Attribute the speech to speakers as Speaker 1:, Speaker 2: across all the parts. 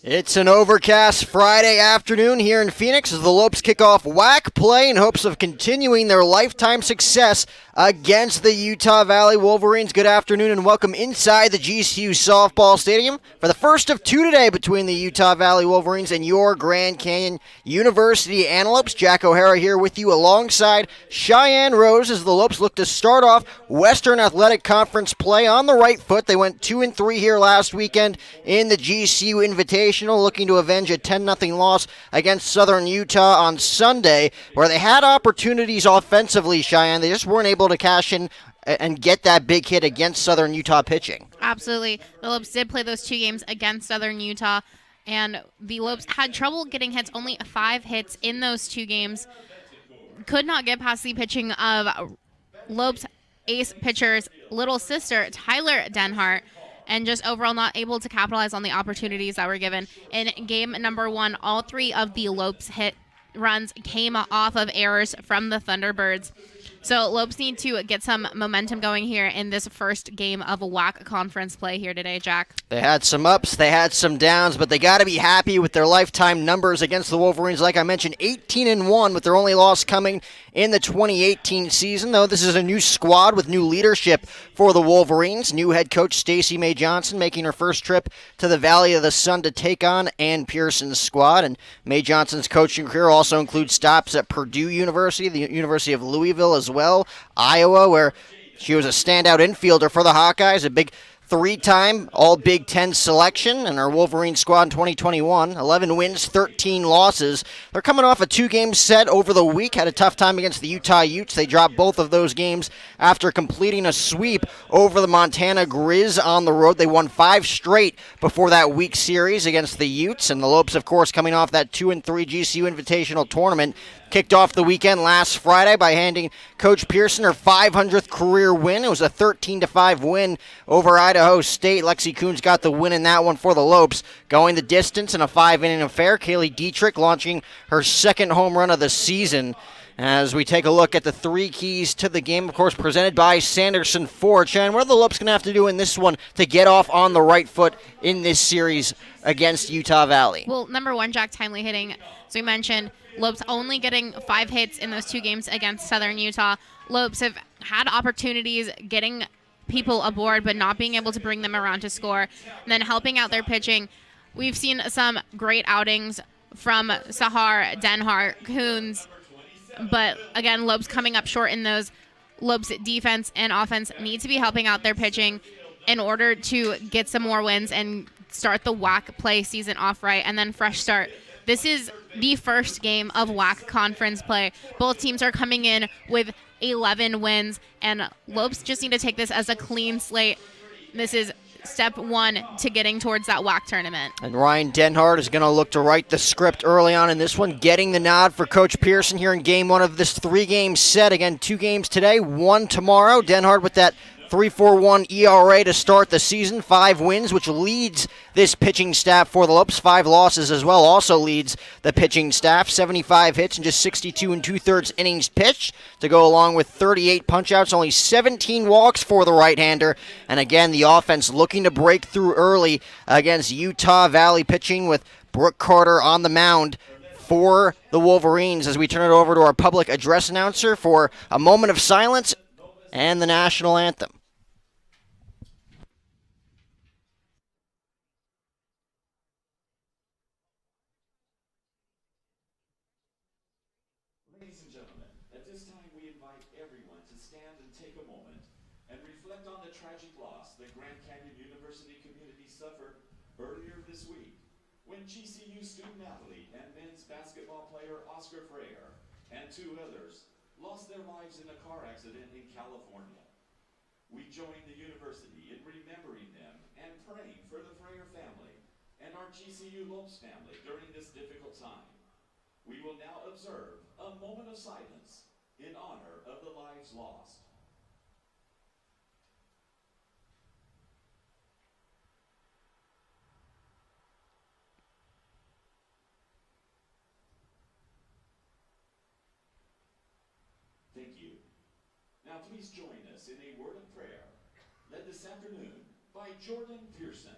Speaker 1: It's an overcast Friday afternoon here in Phoenix as the Lopes kick off WAC play in hopes of continuing their lifetime success against the Utah Valley Wolverines. Good afternoon and welcome inside the GCU Softball Stadium for the first of two today between the Utah Valley Wolverines and your Grand Canyon University Antelopes. Jack O'Hara here with you alongside Cheyenne Rose as the Lopes look to start off Western Athletic Conference play on the right foot. They went 2-3 here last weekend in the GCU Invitational, looking to avenge a 10-0 loss against Southern Utah on Sunday, where they had opportunities offensively, Cheyenne. They just weren't able to cash in and get that big hit against Southern Utah pitching.
Speaker 2: Absolutely. The Lopes did play those two games against Southern Utah, and the Lopes had trouble getting hits, only 5 hits in those two games. Could not get past the pitching of Lopes ace pitcher's little sister, Tyler Denhart, and just overall not able to capitalize on the opportunities that were given. In game number 1, all 3 of the Lopes hit runs came off of errors from the Thunderbirds. So Lopes need to get some momentum going here in this first game of a WAC conference play here today, Jack.
Speaker 1: They had some ups, they had some downs, but they got to be happy with their lifetime numbers against the Wolverines. Like I mentioned, 18-1 with their only loss coming in the 2018 season, though this is a new squad with new leadership for the Wolverines. New head coach Stacey May Johnson making her first trip to the Valley of the Sun to take on Ann Pearson's squad. And May Johnson's coaching career also includes stops at Purdue University, the University of Louisville as well, Iowa, where she was a standout infielder for the Hawkeyes, a big 3-time All-Big Ten selection, and our Wolverine squad in 2021, 11 wins, 13 losses. They're coming off a 2-game set over the week, had a tough time against the Utah Utes. They dropped both of those games after completing a sweep over the Montana Grizz on the road. They won 5 straight before that week series against the Utes, and the Lopes, of course, coming off that 2-3 GCU Invitational Tournament. Kicked off the weekend last Friday by handing Coach Pearson her 500th career win. It was a 13-5 win over Idaho State. Lexi Coons got the win in that one for the Lopes. Going the distance in a 5-inning affair, Kaylee Dietrich launching her second home run of the season. As we take a look at the 3 keys to the game, of course, presented by Sanderson Ford. Shannon, what are the Lopes going to have to do in this one to get off on the right foot in this series against Utah Valley?
Speaker 2: Well, number 1, Jack, timely hitting. As we mentioned, Lopes only getting 5 hits in those 2 games against Southern Utah. Lopes have had opportunities getting people aboard, but not being able to bring them around to score. And then helping out their pitching. We've seen some great outings from Sahar, Denhart, Coons. But again, Lopes coming up short in those. Lopes defense and offense need to be helping out their pitching in order to get some more wins and start the WAC play season off right, and then fresh start. This is the first game of WAC conference play. Both teams are coming in with 11 wins, and Lopes just need to take this as a clean slate. This is step 1 to getting towards that WAC tournament.
Speaker 1: And Ryan Denhart is going to look to write the script early on in this one, getting the nod for Coach Pearson here in game 1 of this 3-game set. Again, 2 games today, 1 tomorrow. Denhart with that 3.41 ERA to start the season, 5 wins, which leads this pitching staff for the Lopes. 5 losses as well also leads the pitching staff. 75 hits and just 62 2/3 innings pitched to go along with 38 punch-outs, only 17 walks for the right-hander. And again, the offense looking to break through early against Utah Valley pitching with Brooke Carter on the mound for the Wolverines as we turn it over to our public address announcer for a moment of silence and the national anthem.
Speaker 3: Ladies and gentlemen, at this time we invite everyone to stand and take a moment and reflect on the tragic loss that Grand Canyon University community suffered earlier this week when GCU student athlete and men's basketball player Oscar Freyer and 2 others lost their lives in a car accident in California. We join the university in remembering them and praying for the Freyer family and our GCU Lopes family during this difficult time. We will now observe a moment of silence in honor of the lives lost. Thank you. Now please join us in a word of prayer, led this afternoon by Jordan Pearson.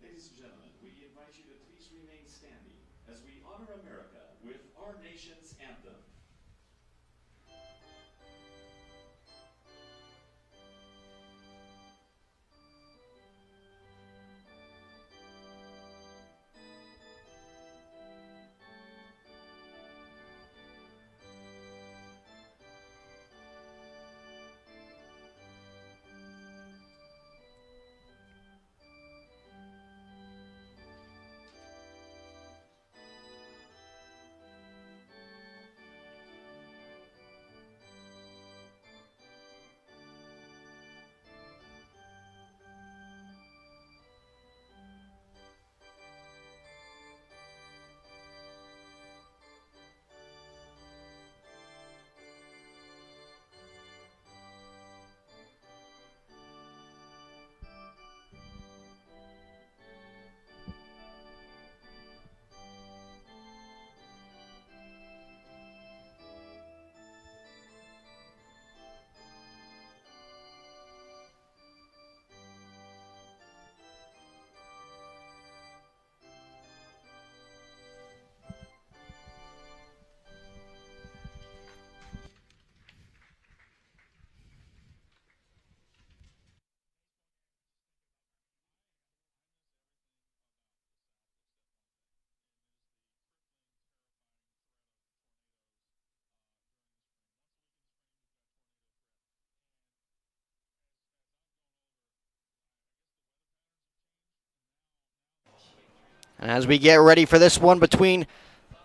Speaker 3: Ladies and gentlemen, we invite you to please remain standing as we honor America with our nation's anthem.
Speaker 1: And as we get ready for this one between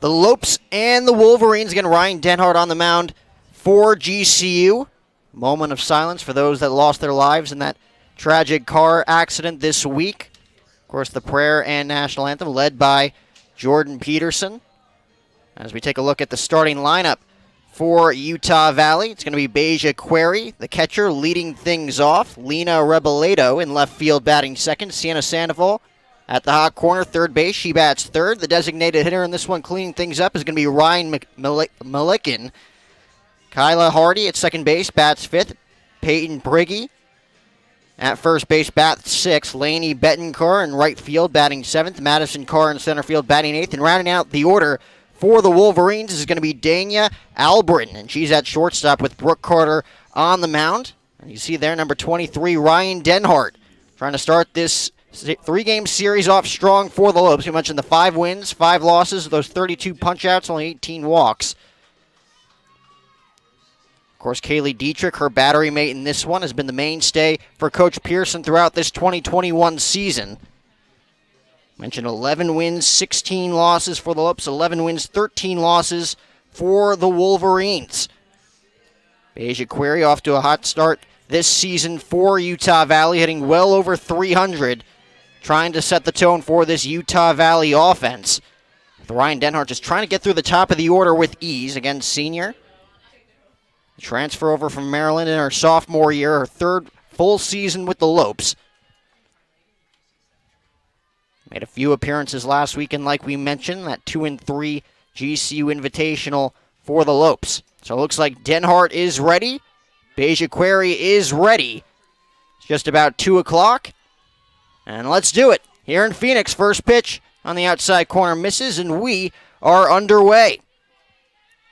Speaker 1: the Lopes and the Wolverines, again, Ryan Denhart on the mound for GCU. Moment of silence for those that lost their lives in that tragic car accident this week. Of course, the prayer and national anthem led by Jordan Peterson. As we take a look at the starting lineup for Utah Valley, it's going to be Beja Query, the catcher, leading things off. Lena Reboledo in left field batting second. Sienna Sandoval at the hot corner, third base. She bats third. The designated hitter in this one cleaning things up is going to be Ryan Malikin. Kyla Hardy at second base, bats fifth. Peyton Briggy at first base, bats sixth. Lainey Bettencourt in right field, batting seventh. Madison Carr in center field, batting eighth. And rounding out the order for the Wolverines is going to be Dania Albritton, and she's at shortstop with Brooke Carter on the mound. And you see there, number 23, Ryan Denhart, trying to start this three-game series off strong for the Lopes. We mentioned the 5 wins, 5 losses, those 32 punch-outs, only 18 walks. Of course, Kaylee Dietrich, her battery mate in this one, has been the mainstay for Coach Pearson throughout this 2021 season. Mentioned 11 wins, 16 losses for the Lopes, 11 wins, 13 losses for the Wolverines. Beja Query off to a hot start this season for Utah Valley, hitting well over 300, trying to set the tone for this Utah Valley offense. With Ryan Denhart just trying to get through the top of the order with ease. Again, senior. Transfer over from Maryland in her sophomore year, her third full season with the Lopes. Made a few appearances last weekend, like we mentioned, that 2-3 GCU Invitational for the Lopes. So it looks like Denhart is ready. Beja Query is ready. It's just about 2 o'clock. And let's do it. Here in Phoenix, first pitch on the outside corner misses, and we are underway.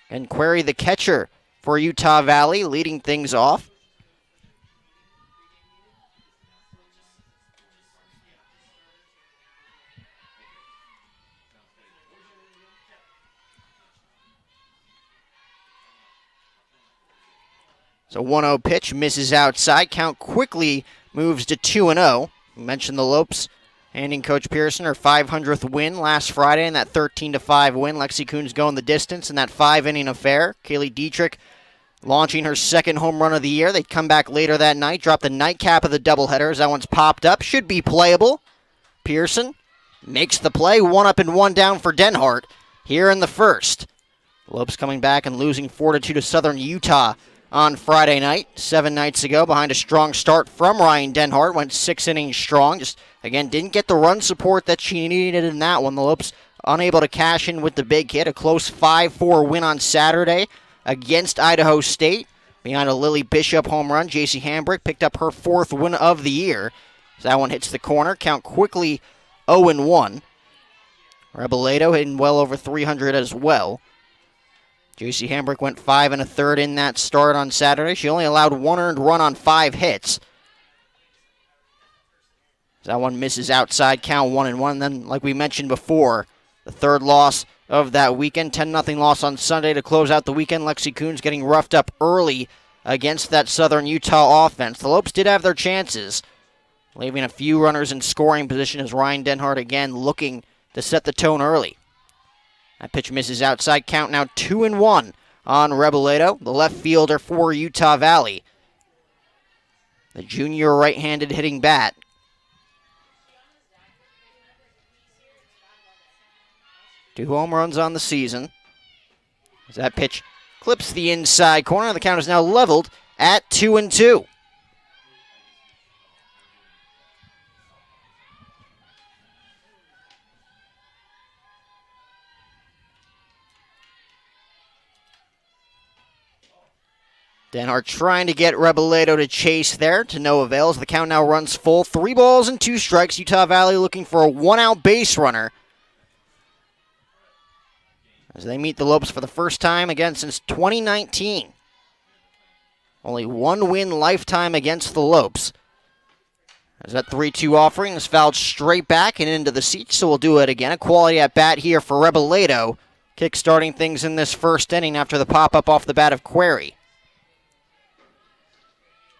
Speaker 1: And Query, the catcher for Utah Valley, leading things off. So 1-0 pitch, misses outside. Count quickly moves to 2-0. We mentioned the Lopes handing Coach Pearson her 500th win last Friday in that 13-5 win. Lexi Coons going the distance in that 5-inning affair. Kaylee Dietrich launching her second home run of the year. They come back later that night, drop the nightcap of the doubleheader as that one's popped up. Should be playable. Pearson makes the play. 1 up and 1 down for Denhart here in the first. Lopes coming back and losing 4-2 to Southern Utah on Friday night, 7 nights ago, behind a strong start from Ryan Denhart. Went 6 innings strong. Just, again, didn't get the run support that she needed in that one. The Lopes unable to cash in with the big hit. A close 5-4 win on Saturday against Idaho State. behind a Lily Bishop home run. J.C. Hambrick picked up her 4th win of the year. As that one hits the corner, count quickly 0-1. Reboledo hitting well over 300 as well. J.C. Hambrick went 5 1/3 in that start on Saturday. She only allowed 1 earned run on 5 hits. That one misses outside, count 1-1. And then, like we mentioned before, the 3rd loss of that weekend, 10-0 loss on Sunday to close out the weekend. Lexi Coons getting roughed up early against that Southern Utah offense. The Lopes did have their chances, leaving a few runners in scoring position as Ryan Denhart again looking to set the tone early. That pitch misses outside, count now 2-1 on Reboledo, the left fielder for Utah Valley. The junior right-handed hitting bat. Two home runs on the season. As that pitch clips the inside corner, the count is now leveled at 2-2. Denhart trying to get Reboledo to chase there, to no avail. As the count now runs full. 3 balls and 2 strikes. Utah Valley looking for a 1-out base runner as they meet the Lopes for the first time again since 2019. Only 1 win lifetime against the Lopes. As that 3-2 offering is fouled straight back and into the seats, so we'll do it again. A quality at bat here for Reboledo, kick-starting things in this first inning after the pop-up off the bat of Query.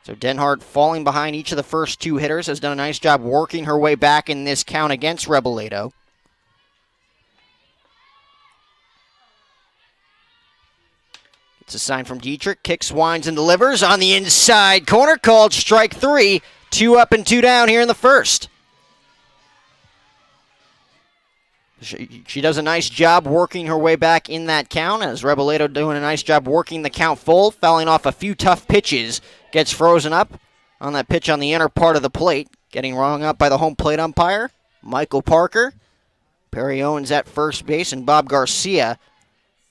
Speaker 1: So Denhart, falling behind each of the first 2 hitters, has done a nice job working her way back in this count against Reboledo. It's a sign from Dietrich. Kicks, winds, and delivers on the inside corner. Called strike 3. 2 up and 2 down here in the first. She does a nice job working her way back in that count, as Reboledo doing a nice job working the count full, fouling off a few tough pitches. Gets frozen up on that pitch on the inner part of the plate. Getting rung up by the home plate umpire, Michael Parker. Perry Owens at first base, and Bob Garcia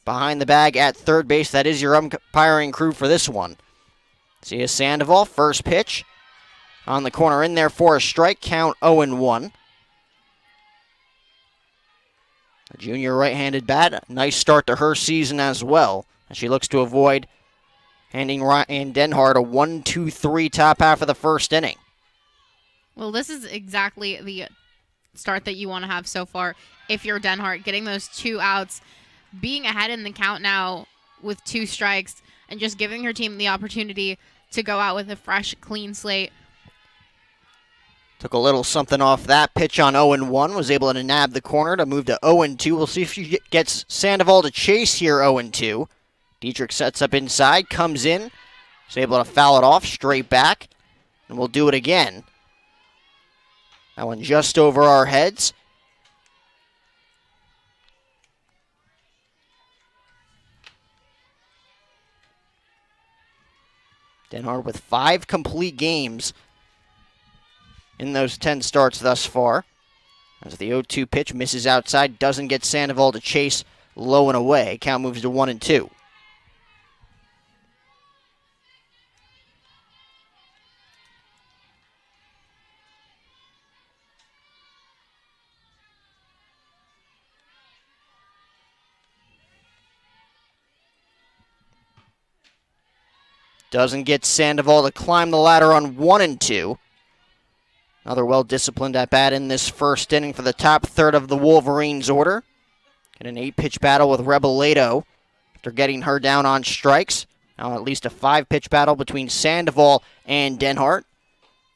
Speaker 1: behind the bag at third base. That is your umpiring crew for this one. Sia Sandoval, first pitch. On the corner, in there for a strike, count 0-1. A junior right-handed bat, nice start to her season as well, as she looks to avoid handing Ryan Denhart a 1-2-3 top half of the first inning.
Speaker 2: Well, this is exactly the start that you want to have so far if you're Denhart, getting those 2 outs, being ahead in the count now with 2 strikes, and just giving her team the opportunity to go out with a fresh, clean slate.
Speaker 1: Took a little something off that pitch on 0-1, was able to nab the corner to move to 0-2. We'll see if she gets Sandoval to chase here 0-2. Dietrich sets up inside, comes in, is able to foul it off straight back, and we'll do it again. That one just over our heads. Denhart with 5 complete games in those 10 starts thus far. As the 0-2 pitch misses outside, doesn't get Sandoval to chase, low and away. Count moves to 1-2. Doesn't get Sandoval to climb the ladder on 1-2. Another well-disciplined at-bat in this first inning for the top third of the Wolverines' order. In an 8-pitch battle with Reboledo after getting her down on strikes. Now at least a 5-pitch battle between Sandoval and Denhart.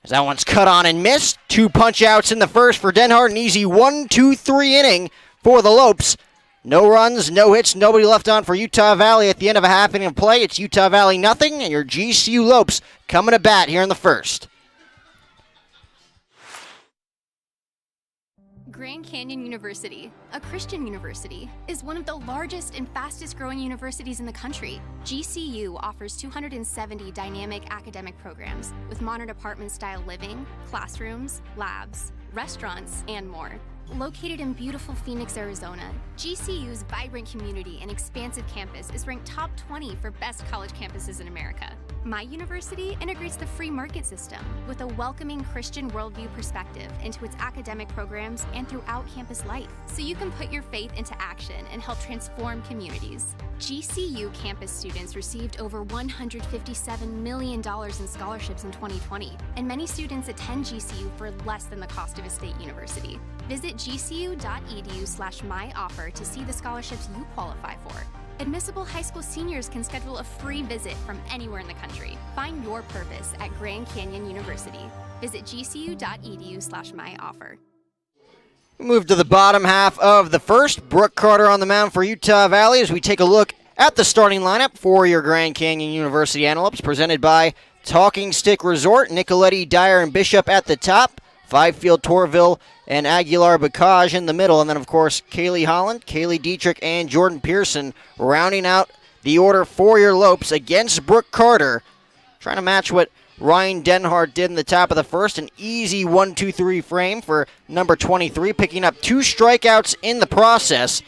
Speaker 1: As that one's cut on and missed. 2 punch-outs in the first for Denhart. An easy 1-2-3 inning for the Lopes. No runs, no hits, nobody left on for Utah Valley at the end of a half inning of play. It's Utah Valley nothing, and your GCU Lopes coming to bat here in the first.
Speaker 4: Grand Canyon University, a Christian university, is one of the largest and fastest growing universities in the country. GCU offers 270 dynamic academic programs with modern apartment-style living, classrooms, labs, restaurants, and more. Located in beautiful Phoenix, Arizona, GCU's vibrant community and expansive campus is ranked top 20 for best college campuses in America. My university integrates the free market system with a welcoming Christian worldview perspective into its academic programs and throughout campus life, so you can put your faith into action and help transform communities. GCU campus students received over $157 million in scholarships in 2020, and many students attend GCU for less than the cost of a state university. Visit gcu.edu/myoffer to see the scholarships you qualify for. Admissible high school seniors can schedule a free visit from anywhere in the country. Find your purpose at Grand Canyon University. Visit gcu.edu/myoffer.
Speaker 1: Move to the bottom half of the first. Brooke Carter on the mound for Utah Valley as we take a look at the starting lineup for your Grand Canyon University Antelopes, presented by Talking Stick Resort. Nicoletti, Dyer, and Bishop at the top. Five-field Torville and Aguilar-Bacage in the middle. And then, of course, Kaylee Holland, Kaylee Dietrich, and Jordan Pearson rounding out the order for your Lopes against Brooke Carter. Trying to match what Ryan Denhart did in the top of the first. An easy 1-2-3 frame for number 23, picking up 2 strikeouts in the process.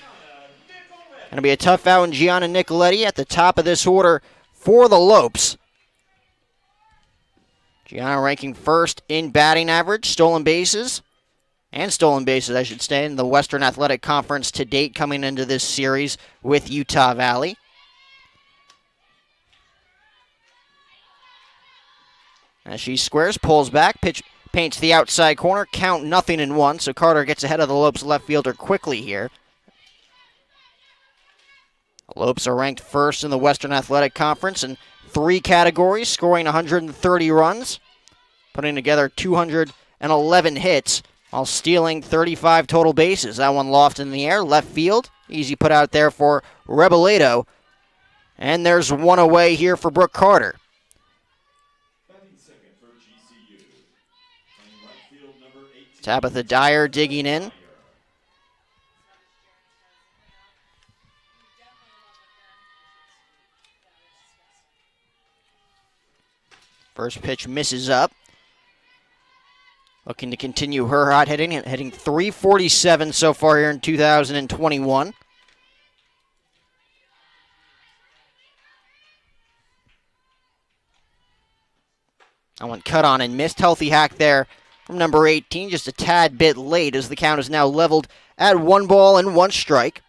Speaker 1: Going to be a tough out in Gianna Nicoletti at the top of this order for the Lopes. Gianna ranking first in batting average, stolen bases, I should say, in the Western Athletic Conference to date coming into this series with Utah Valley. As she squares, pulls back, pitch paints the outside corner, count 0-1, so Carter gets ahead of the Lopes left fielder quickly here. The Lopes are ranked first in the Western Athletic Conference in 3 categories, scoring 130 runs, putting together 211 hits, while stealing 35 total bases. That one lofted in the air, left field. Easy put out there for Reboledo. And there's one away here for Brooke Carter.
Speaker 3: Batting second for GCU. Playing right field, number 18.
Speaker 1: Tabitha Dyer digging in. First pitch misses up. Looking to continue her hot hitting, hitting .347 so far here in 2021. That one cut on and missed. Healthy hack there from number 18, just a tad bit late as the count is now leveled at 1-1 strike.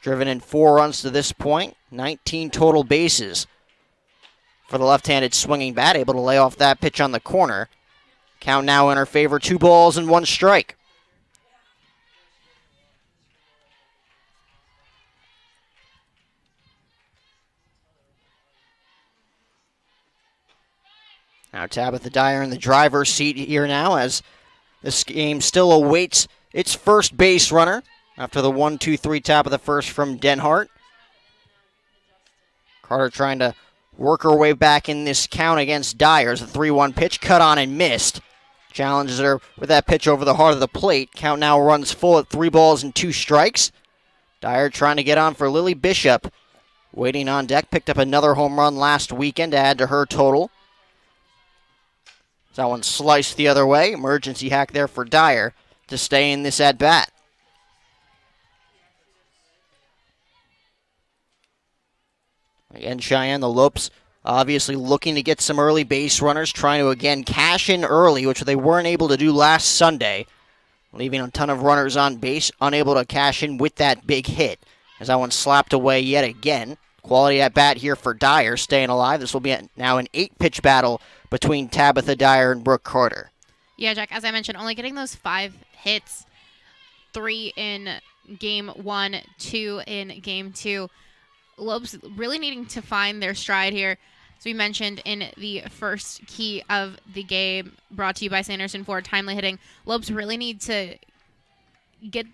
Speaker 1: Driven in 4 runs to this point, 19 total bases for the left-handed swinging bat, able to lay off that pitch on the corner. Count now in her favor, 2-1 strike. Now Tabitha Dyer in the driver's seat here now as this game still awaits its first base runner after the 1-2-3 top of the first from Denhart. Carter trying to work her way back in this count against Dyer. As a 3-1 pitch, cut on and missed. Challenges her with that pitch over the heart of the plate. Count now runs full at 3-2 strikes. Dyer trying to get on for Lily Bishop. Waiting on deck, picked up another home run last weekend to add to her total. That one sliced the other way. Emergency hack there for Dyer to stay in this at-bat. Again, Cheyenne, the Lopes obviously looking to get some early base runners, trying to again cash in early, which they weren't able to do last Sunday, leaving a ton of runners on base, unable to cash in with that big hit. As that one slapped away yet again. Quality at bat here for Dyer, staying alive. This will be now an 8-pitch battle between Tabitha Dyer and Brooke Carter.
Speaker 2: Yeah, Jack, as I mentioned, only getting those 5 hits, 3 in game 1, 2 in game 2. Lopes really needing to find their stride here. As we mentioned in the first key of the game, brought to you by Sanderson Ford, timely hitting. Lopes really need to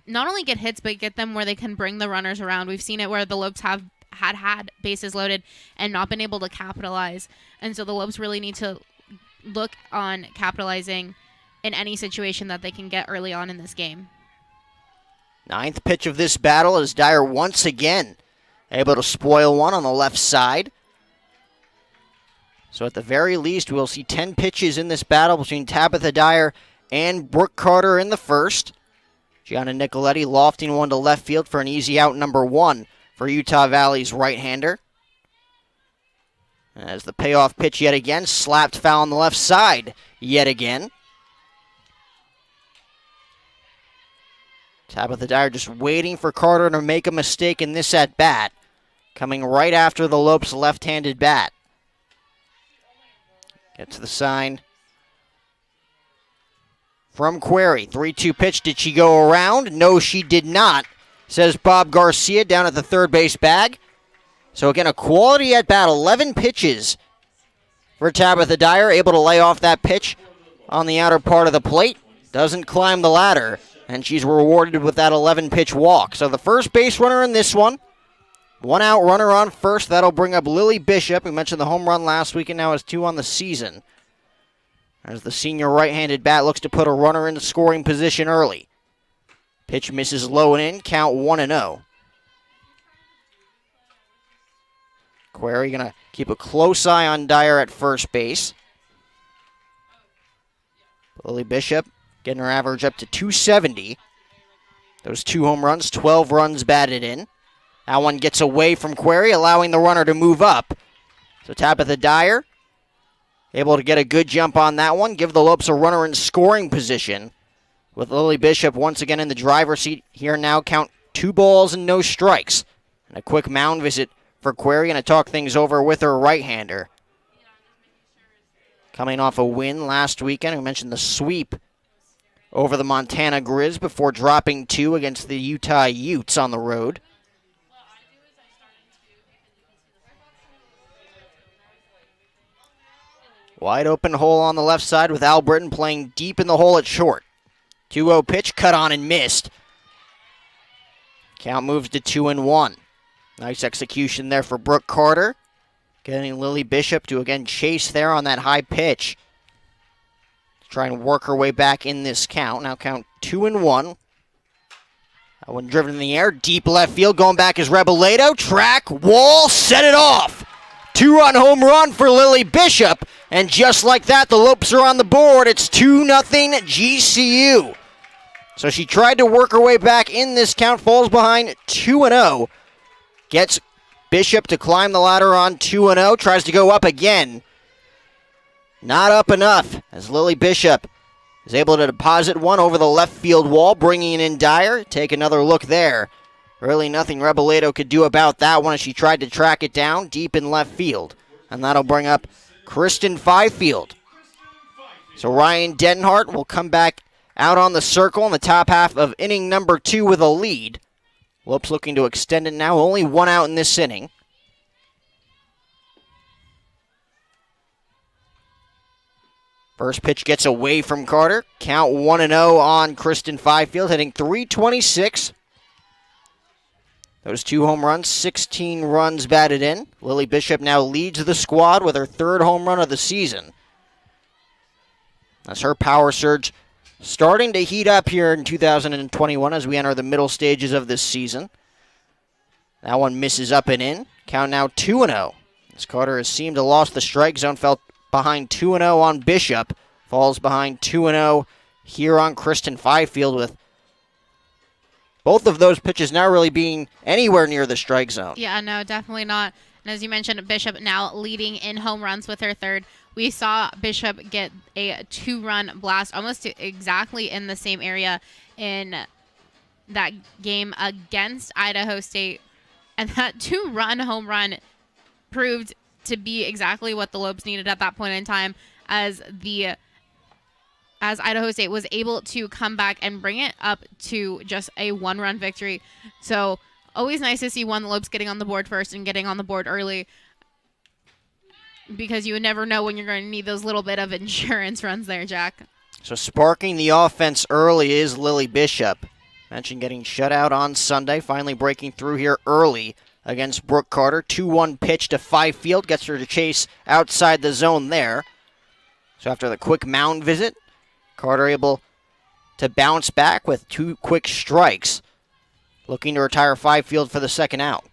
Speaker 2: not only get hits, but get them where they can bring the runners around. We've seen it where the Lopes have had bases loaded and not been able to capitalize. And so the Lopes really need to look on capitalizing in any situation that they can get early on in this game.
Speaker 1: 9th pitch of this battle is Dyer once again able to spoil one on the left side. So at the very least, we'll see 10 pitches in this battle between Tabitha Dyer and Brooke Carter in the first. Gianna Nicoletti lofting one to left field for an easy out number 1 for Utah Valley's right-hander. As the payoff pitch yet again, slapped foul on the left side yet again. Tabitha Dyer just waiting for Carter to make a mistake in this at-bat, coming right after the Lopes left-handed bat. Gets the sign from Query. 3-2 pitch. Did she go around? No, she did not, says Bob Garcia down at the third base bag. So again, a quality at-bat. 11 pitches for Tabitha Dyer. Able to lay off that pitch on the outer part of the plate. Doesn't climb the ladder. And she's rewarded with that 11-pitch walk. So the first base runner in this one. 1 out runner on first. That'll bring up Lily Bishop, who mentioned the home run last week and now has 2 on the season. As the senior right-handed bat looks to put a runner into scoring position early. Pitch misses low and in. Count 1-0. Query going to keep a close eye on Dyer at first base. Lily Bishop getting her average up to 270. Those 2 home runs, 12 runs batted in. That one gets away from Query, allowing the runner to move up. So Tabitha Dyer able to get a good jump on that one, give the Lopes a runner in scoring position. With Lily Bishop once again in the driver's seat here now, count 2 balls and no strikes. And a quick mound visit for Query, and to talk things over with her right-hander. Coming off a win last weekend, we mentioned the sweep over the Montana Grizz before dropping 2 against the Utah Utes on the road. Wide open hole on the left side with Al Britton playing deep in the hole at short. 2-0 pitch, cut on and missed. Count moves to 2-1. Nice execution there for Brooke Carter. Getting Lily Bishop to again chase there on that high pitch. Try and work her way back in this count. Now count 2-1. That one driven in the air. Deep left field. Going back is Reboledo. Track, wall, set it off. 2-run home run for Lily Bishop. And just like that, the Lopes are on the board. It's 2-0 GCU. So she tried to work her way back in this count. Falls behind 2-0. Gets Bishop to climb the ladder on 2-0. Tries to go up again. Not up enough as Lily Bishop is able to deposit one over the left field wall, bringing in Dyer. Take another look there. Really nothing Reboledo could do about that one as she tried to track it down deep in left field. And that'll bring up Kristen Fifield. So Ryan Denhart will come back out on the circle in the top half of inning number 2 with a lead. Lopes looking to extend it now. Only 1 out in this inning. First pitch gets away from Carter. Count 1-0 on Kristen Fifield, hitting .326. Those 2 home runs, 16 runs batted in. Lily Bishop now leads the squad with her 3rd home run of the season. That's her power surge starting to heat up here in 2021 as we enter the middle stages of this season. That one misses up and in. Count now 2-0. As Carter has seemed to lost the strike zone, fell behind 2-0 on Bishop. Falls behind 2-0 here on Kristen Fifield, with both of those pitches now really being anywhere near the strike zone.
Speaker 2: Yeah, no, definitely not. And as you mentioned, Bishop now leading in home runs with her 3rd. We saw Bishop get a 2-run blast almost exactly in the same area in that game against Idaho State. And that 2-run home run proved to be exactly what the Lopes needed at that point in time, as Idaho State was able to come back and bring it up to just a 1-run victory. So always nice to see the Lopes getting on the board first and getting on the board early, because you would never know when you're going to need those little bit of insurance runs there, Jack.
Speaker 1: So sparking the offense early is Lily Bishop. Mentioned getting shut out on Sunday, finally breaking through here early against Brooke Carter. 2-1 pitch to Fifield, gets her to chase outside the zone there. So after the quick mound visit, Carter able to bounce back with 2 quick strikes, looking to retire Fifield for the 2nd out.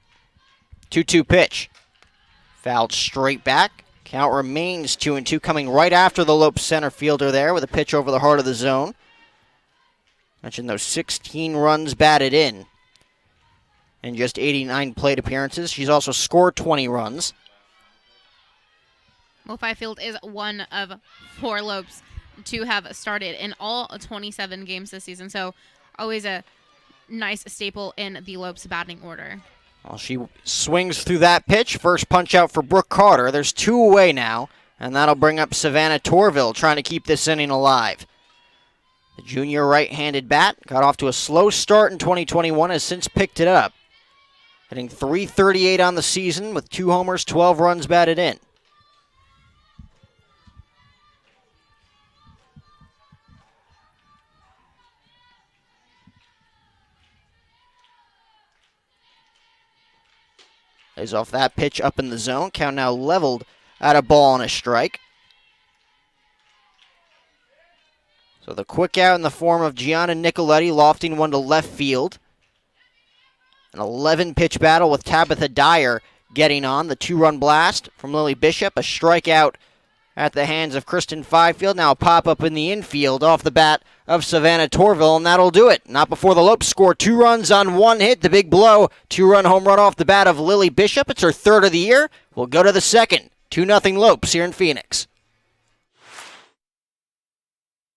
Speaker 1: 2-2 pitch. Fouled straight back. Count remains 2-2, coming right after the Lopes center fielder there with a pitch over the heart of the zone. Mentioned those 16 runs batted in just 89 plate appearances. She's also scored 20 runs.
Speaker 2: Well, Fifield is one of 4 Lopes to have started in all 27 games this season, so always a nice staple in the Lopes batting order.
Speaker 1: Well, she swings through that pitch. First punch out for Brooke Carter. There's 2 away now, and that'll bring up Savannah Torville trying to keep this inning alive. The junior right-handed bat got off to a slow start in 2021, has since picked it up. Hitting .338 on the season with 2 homers, 12 runs batted in. Lays off that pitch up in the zone. Count now leveled at a ball and a strike. So the quick out in the form of Gianna Nicoletti lofting one to left field. An 11-pitch battle with Tabitha Dyer getting on. The 2-run blast from Lily Bishop. A strikeout at the hands of Kristen Fifield. Now a pop-up in the infield off the bat of Savannah Torville, and that'll do it. Not before the Lopes score 2 runs on 1 hit. The big blow, 2-run home run off the bat of Lily Bishop. It's her 3rd of the year. We'll go to the 2nd. 2-0 Lopes here in Phoenix.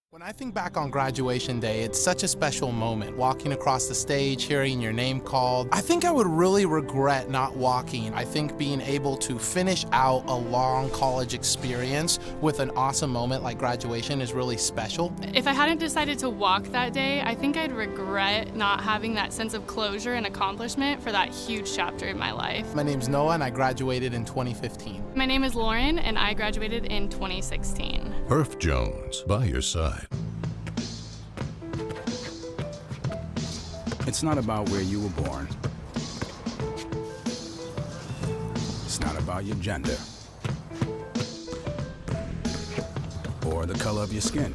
Speaker 5: When I think back on graduation day, it's such a special moment. Walking across the stage, hearing your name called. I think I would really regret not walking. I think being able to finish out a long college experience with an awesome moment like graduation is really special.
Speaker 6: If I hadn't decided to walk that day, I think I'd regret not having that sense of closure and accomplishment for that huge chapter in my life.
Speaker 5: My name's Noah and I graduated in 2015.
Speaker 6: My name is Lauren and I graduated in 2016.
Speaker 7: Herff Jones, by your side.
Speaker 8: It's not about where you were born. It's not about your gender or the color of your skin,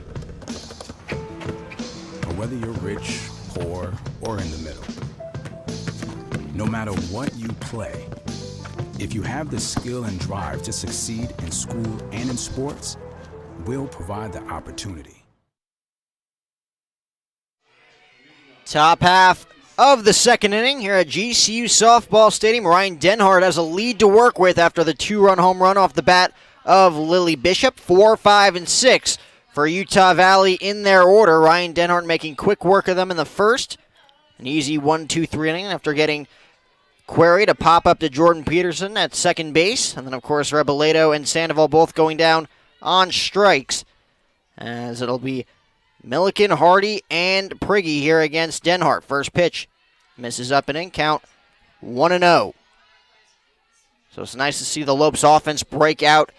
Speaker 8: or whether you're rich, poor, or in the middle. No matter what you play, if you have the skill and drive to succeed in school and in sports, we'll provide the opportunity.
Speaker 1: Top half of the 2nd inning here at GCU Softball Stadium. Ryan Denhart has a lead to work with after the 2-run home run off the bat of Lily Bishop. 4, 5, and 6 for Utah Valley in their order. Ryan Denhart making quick work of them in the first. An easy 1-2-3 inning after getting Query to pop up to Jordan Peterson at second base. And then, of course, Reboledo and Sandoval both going down on strikes, as it'll be Milliken, Hardy, and Prigge here against Denhart. First pitch misses up and in. Count 1-0. So it's nice to see the Lopes offense break out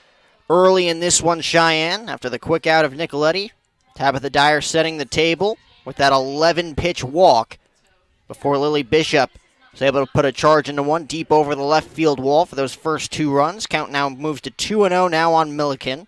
Speaker 1: early in this one, Cheyenne, after the quick out of Nicoletti. Tabitha Dyer setting the table with that 11-pitch walk before Lily Bishop was able to put a charge into one deep over the left field wall for those first 2 runs. Count now moves to 2-0 now on Milliken.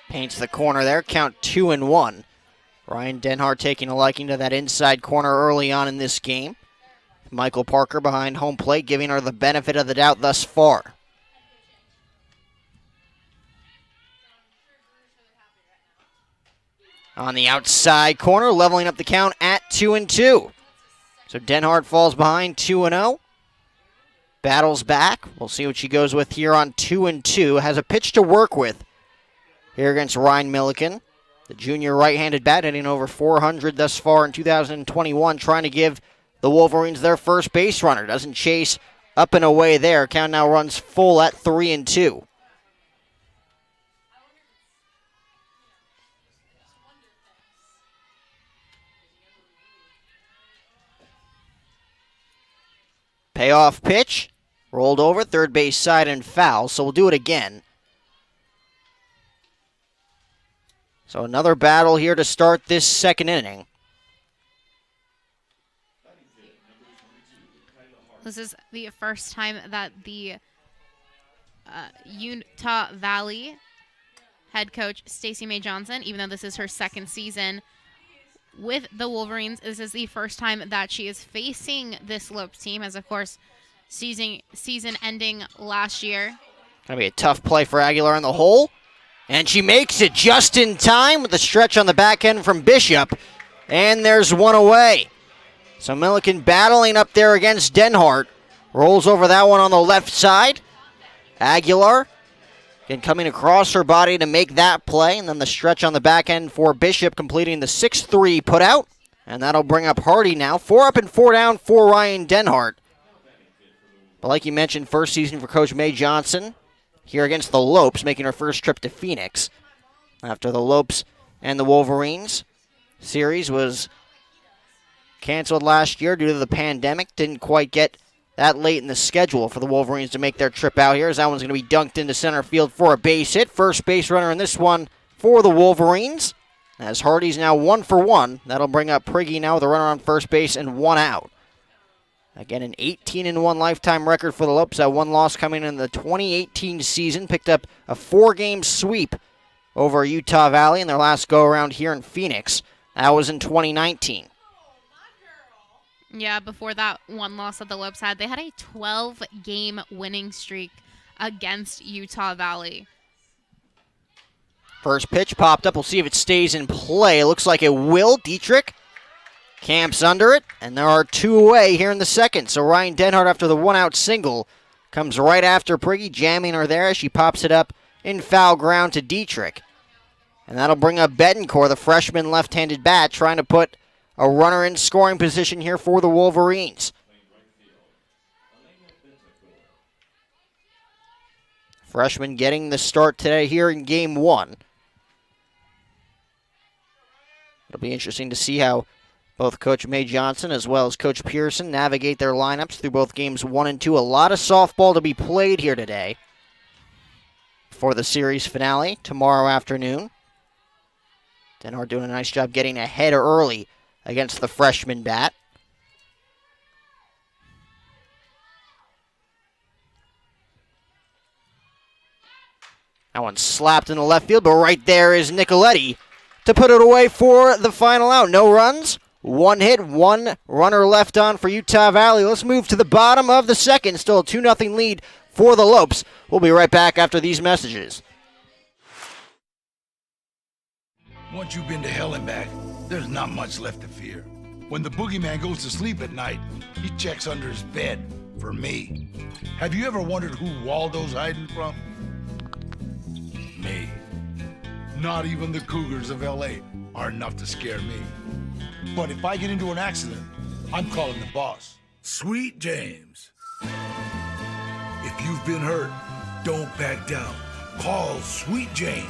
Speaker 1: Paints the corner there, count 2-1. Ryan Denhart taking a liking to that inside corner early on in this game. Michael Parker behind home plate, giving her the benefit of the doubt thus far. On the outside corner, leveling up the count at 2-2. So Denhart falls behind 2-0. Battles back. We'll see what she goes with here on 2-2. Has a pitch to work with here against Ryan Milliken. The junior right-handed bat hitting over 400 thus far in 2021, trying to give the Wolverines their first base runner. Doesn't chase up and away there. Count now runs full at 3-2. Payoff pitch. Rolled over, third base side and foul, so we'll do it again. So another battle here to start this 2nd inning.
Speaker 2: This is the first time that the Utah Valley head coach Stacey May Johnson, even though this is her second season with the Wolverines. This is the first time that she is facing this Lopes team, as of course season ending last year.
Speaker 1: Gonna be a tough play for Aguilar in the hole. And she makes it just in time with a stretch on the back end from Bishop. And there's one away. So Milliken battling up there against Denhart. Rolls over that one on the left side. Aguilar again coming across her body to make that play. And then the stretch on the back end for Bishop completing the 6-3 putout. And that'll bring up Hardy now. 4 up and 4 down for Ryan Denhart. But like you mentioned, first season for Coach May Johnson here against the Lopes, making her first trip to Phoenix after the Lopes and the Wolverines series was canceled last year due to the pandemic. Didn't quite get that late in the schedule for the Wolverines to make their trip out here, as that one's going to be dunked into center field for a base hit. First base runner in this one for the Wolverines, as Hardy's now 1 for 1. That'll bring up Prigge now with a runner on first base and 1 out. Again, an 18-1 lifetime record for the Lopes. That one loss coming in the 2018 season. Picked up a 4-game sweep over Utah Valley in their last go-around here in Phoenix. That was in 2019.
Speaker 2: Yeah, before that one loss that the Lopes had, they had a 12-game winning streak against Utah Valley.
Speaker 1: First pitch popped up. We'll see if it stays in play. It looks like it will. Dietrich camps under it, and there are 2 away here in the second. So Ryan Denhart, after the 1-out single, comes right after Prigge, jamming her there as she pops it up in foul ground to Dietrich. And that'll bring up Betancourt, the freshman left-handed bat, trying to put a runner in scoring position here for the Wolverines. Freshman getting the start today here in Game 1. It'll be interesting to see how both Coach May Johnson as well as Coach Pearson navigate their lineups through both games 1 and 2. A lot of softball to be played here today for the series finale tomorrow afternoon. Denhart doing a nice job getting ahead early against the freshman bat. That one slapped in the left field, but right there is Nicoletti to put it away for the final out. No runs. 1 hit, 1 runner left on for Utah Valley. Let's move to the bottom of the second. Still a 2-0 lead for the Lopes. We'll be right back after these messages.
Speaker 9: Once you've been to hell and back, there's not much left to fear. When the boogeyman goes to sleep at night, he checks under his bed for me. Have you ever wondered who Waldo's hiding from? Me. Not even the Cougars of L.A. are enough to scare me. But if I get into an accident, I'm calling the boss, Sweet James. If you've been hurt, don't back down. Call Sweet James.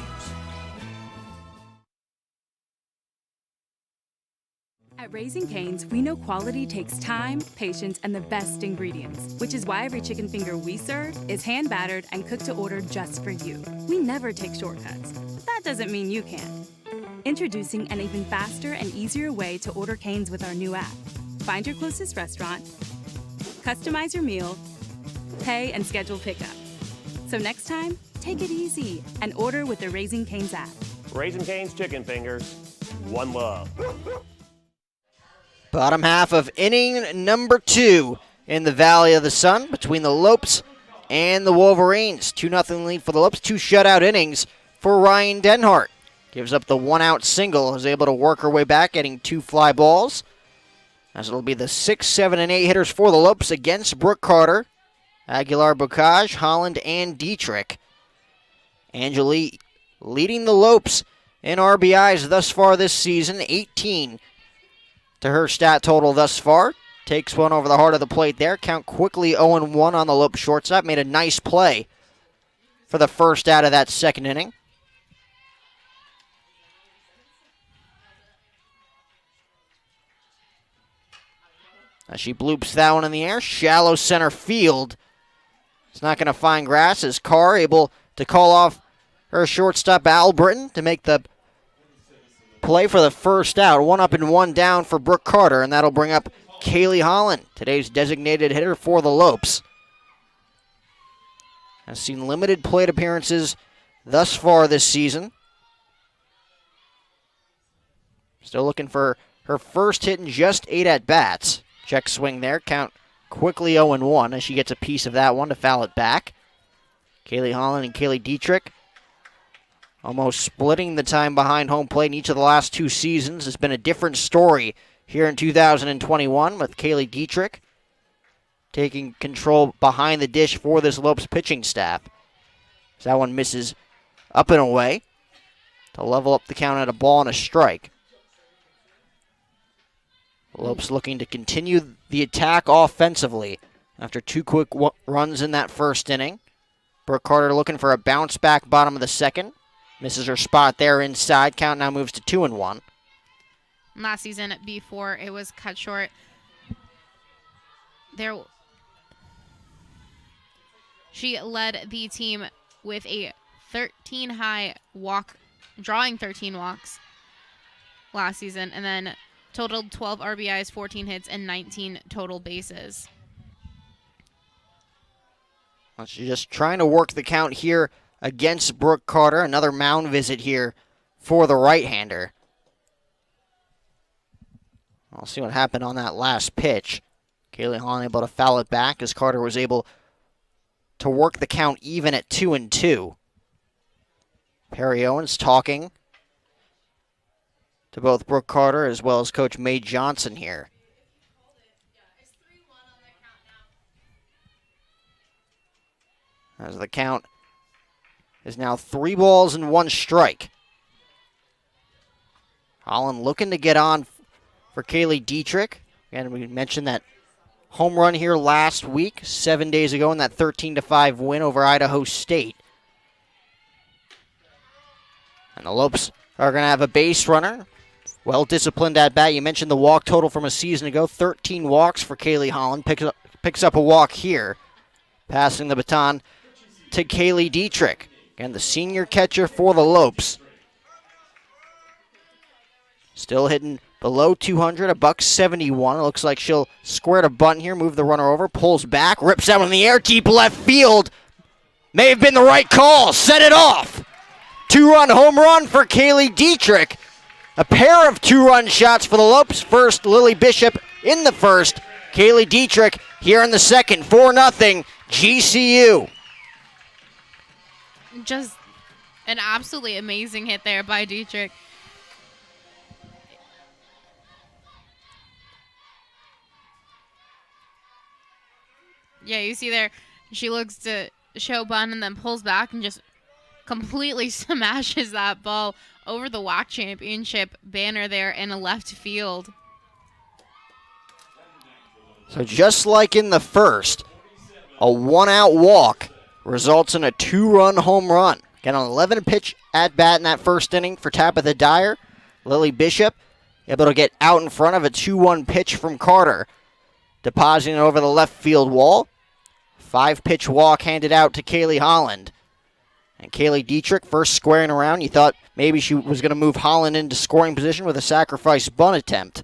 Speaker 10: At Raising Cane's, we know quality takes time, patience, and the best ingredients, which is why every chicken finger we serve is hand-battered and cooked to order just for you. We never take shortcuts, but that doesn't mean you can. Introducing an even faster and easier way to order Cane's with our new app. Find your closest restaurant, customize your meal, pay, and schedule pickup. So next time, take it easy and order with the Raising Cane's app.
Speaker 11: Raising Cane's chicken fingers, one love.
Speaker 1: Bottom half of inning number 2 in the Valley of the Sun between the Lopes and the Wolverines. 2-0 lead for the Lopes, 2 shutout innings for Ryan Denhart. Gives up the 1-out single, is able to work her way back, getting 2 fly balls. As it'll be the 6, 7, and 8 hitters for the Lopes against Brooke Carter, Aguilar, Bocage, Holland, and Dietrich. Angeli leading the Lopes in RBIs thus far this season, 18 to her stat total thus far. Takes one over the heart of the plate there. Count quickly 0-1 on the Lopes shortstop. Made a nice play for the first out of that second inning. As she bloops that one in the air. Shallow center field. It's not going to find grass as Carr able to call off her shortstop Al Britton to make the play for the first out. 1 up and 1 down for Brooke Carter, and that'll bring up Kaylee Holland, today's designated hitter for the Lopes. Has seen limited plate appearances thus far this season. Still looking for her first hit in just 8 at-bats. Check swing there, count quickly 0-1 as she gets a piece of that one to foul it back. Kaylee Holland and Kaylee Dietrich almost splitting the time behind home plate in each of the last 2 seasons. Has been a different story here in 2021 with Kaylee Dietrich taking control behind the dish for this Lopes pitching staff. So that one misses up and away to level up the count at a ball and a strike. Lopes looking to continue the attack offensively after 2 quick runs in that first inning. Brooke Carter looking for a bounce back bottom of the second. Misses her spot there inside. Count now moves to 2-1.
Speaker 2: Last season, before it was cut short, she led the team with a 13 high walk, drawing 13 walks last season, and then totaled 12 RBIs, 14 hits, and 19 total bases.
Speaker 1: Well, she's just trying to work the count here against Brooke Carter. Another mound visit here for the right-hander. I'll see what happened on that last pitch. Kaylee Holland able to foul it back as Carter was able to work the count even at 2-2. Perry Owens talking to both Brooke Carter as well as Coach Mae Johnson here. As the count is now 3 balls and 1 strike. Holland looking to get on for Kaylee Dietrich. Again, we mentioned that home run here last week, 7 days ago, in that 13-5 win over Idaho State. And the Lopes are going to have a base runner. Well-disciplined at bat. You mentioned the walk total from a season ago. 13 walks for Kaylee Holland. Picks up a walk here. Passing the baton to Kaylee Dietrich. Again, the senior catcher for the Lopes. Still hitting below 200, a $171. It looks like she'll square to bunt here, move the runner over, pulls back, rips that one in the air, deep left field. May have been the right call. Set it off. 2-run home run for Kaylee Dietrich. A pair of 2-run shots for the Lopes. First, Lily Bishop in the first. Kaylee Dietrich here in the second. 4-0, GCU.
Speaker 2: Just an absolutely amazing hit there by Dietrich. Yeah, you see there, she looks to show bunt and then pulls back and just completely smashes that ball over the WAC championship banner there in a left field.
Speaker 1: So just like in the first, a 1-out walk results in a 2-run home run. Got an 11-pitch at-bat in that first inning for Tabitha Dyer. Lily Bishop able to get out in front of a 2-1 pitch from Carter, depositing it over the left field wall. 5-pitch walk handed out to Kaylee Holland. And Kaylee Dietrich first squaring around. You thought maybe she was going to move Holland into scoring position with a sacrifice bunt attempt.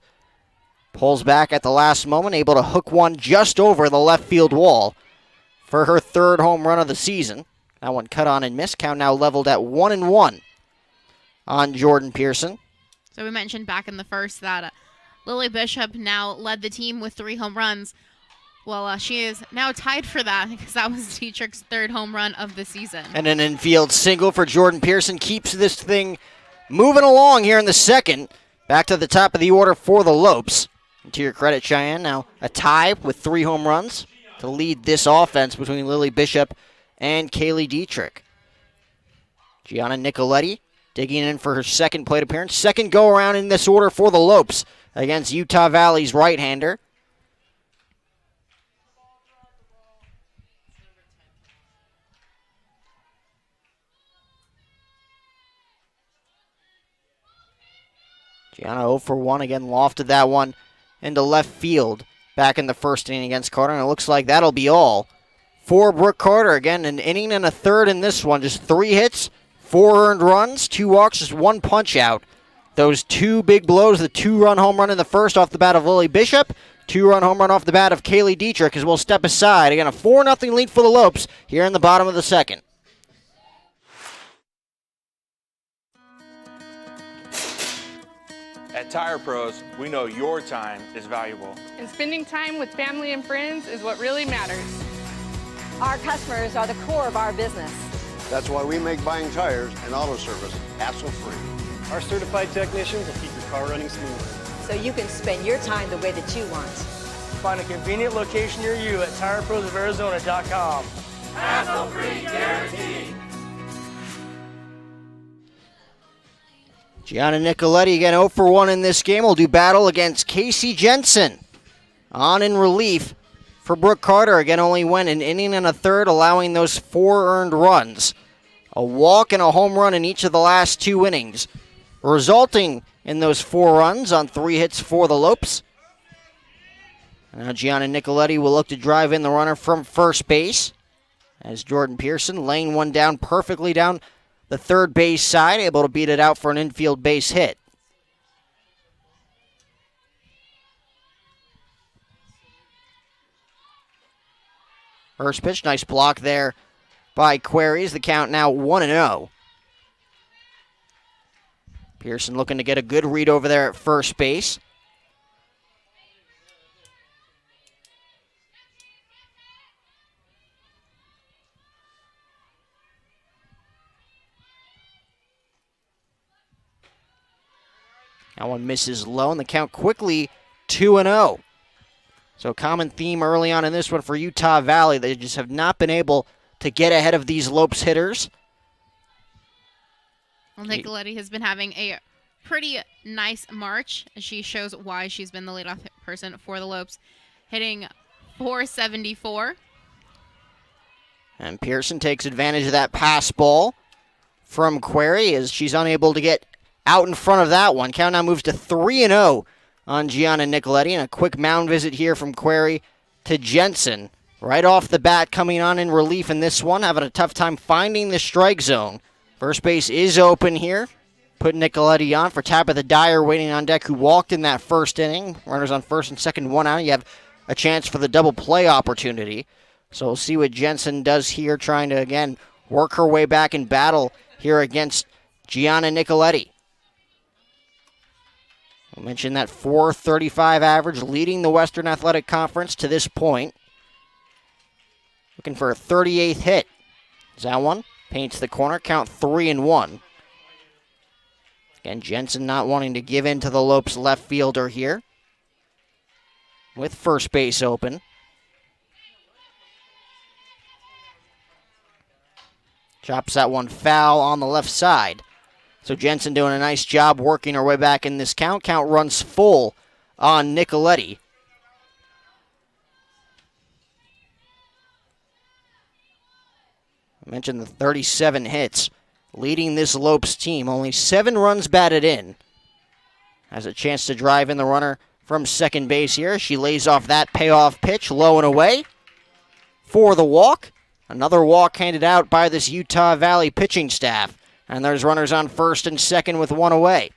Speaker 1: Pulls back at the last moment, able to hook one just over the left field wall for her 3rd home run of the season. That one cut on and missed. Count now leveled at 1-1 on Jordan Pearson.
Speaker 2: So we mentioned back in the first that Lily Bishop now led the team with 3 home runs. Well, she is now tied for that because that was Dietrich's 3rd home run of the season.
Speaker 1: And an infield single for Jordan Pearson keeps this thing moving along here in the second. Back to the top of the order for the Lopes. And to your credit, Cheyenne, now a tie with 3 home runs to lead this offense between Lily Bishop and Kaylee Dietrich. Gianna Nicoletti digging in for her 2nd plate appearance. 2nd go-around in this order for the Lopes against Utah Valley's right-hander. Gianna 0 for 1 again, lofted that one into left field back in the first inning against Carter, and it looks like that'll be all for Brooke Carter. Again, an inning and a third in this one. Just 3 hits, 4 earned runs, 2 walks, just 1 punch out. Those 2 big blows, the 2-run home run in the first off the bat of Lily Bishop, 2-run home run off the bat of Kaylee Dietrich as we'll step aside. Again, a 4-0 lead for the Lopes here in the bottom of the second.
Speaker 12: At Tire Pros, we know your time is valuable.
Speaker 6: And spending time with family and friends is what really matters.
Speaker 13: Our customers are the core of our business.
Speaker 14: That's why we make buying tires and auto service hassle-free.
Speaker 15: Our certified technicians will keep your car running smoothly.
Speaker 13: So you can spend your time the way that you want.
Speaker 15: Find a convenient location near you at TirePros of Arizona.com.
Speaker 3: Hassle-free guaranteed.
Speaker 1: Gianna Nicoletti again 0 for 1 in this game. Will do battle against Casey Jensen. On in relief for Brooke Carter. Again, only went an inning and a third, allowing those 4 earned runs. A walk and a home run in each of the last 2 innings, resulting in those 4 runs on 3 hits for the Lopes. Now Gianna Nicoletti will look to drive in the runner from first base, as Jordan Pearson laying one down perfectly down the third base side, able to beat it out for an infield base hit. First pitch, nice block there by Queries. The count now 1-0. Pearson looking to get a good read over there at first base. That one misses low, and the count quickly 2-0. So common theme early on in this one for Utah Valley. They just have not been able to get ahead of these Lopes hitters.
Speaker 2: Well, Nicoletti has been having a pretty nice March. She shows why she's been the leadoff person for the Lopes, hitting .474.
Speaker 1: And Pearson takes advantage of that pass ball from Query as she's unable to get out in front of that one. Count now moves to 3-0 on Gianna Nicoletti. And a quick mound visit here from Query to Jensen. Right off the bat, coming on in relief in this one, having a tough time finding the strike zone. First base is open here. Put Nicoletti on for Tabitha Dyer waiting on deck, who walked in that first inning. Runners on first and second, 1 out. You have a chance for the double play opportunity. So we'll see what Jensen does here, trying to, again, work her way back in battle here against Gianna Nicoletti. I mentioned that .435 average, leading the Western Athletic Conference to this point. Looking for a 38th hit. Is that one? Paints the corner, count 3-1. Again, Jensen not wanting to give in to the Lopes left fielder here, with first base open. Chops that one foul on the left side. So Jensen doing a nice job working her way back in this count. Count runs full on Nicoletti. I mentioned the 37 hits leading this Lopes team. Only 7 runs batted in. Has a chance to drive in the runner from second base here. She lays off that payoff pitch, low and away for the walk. Another walk handed out by this Utah Valley pitching staff. And there's runners on first and second with 1 away.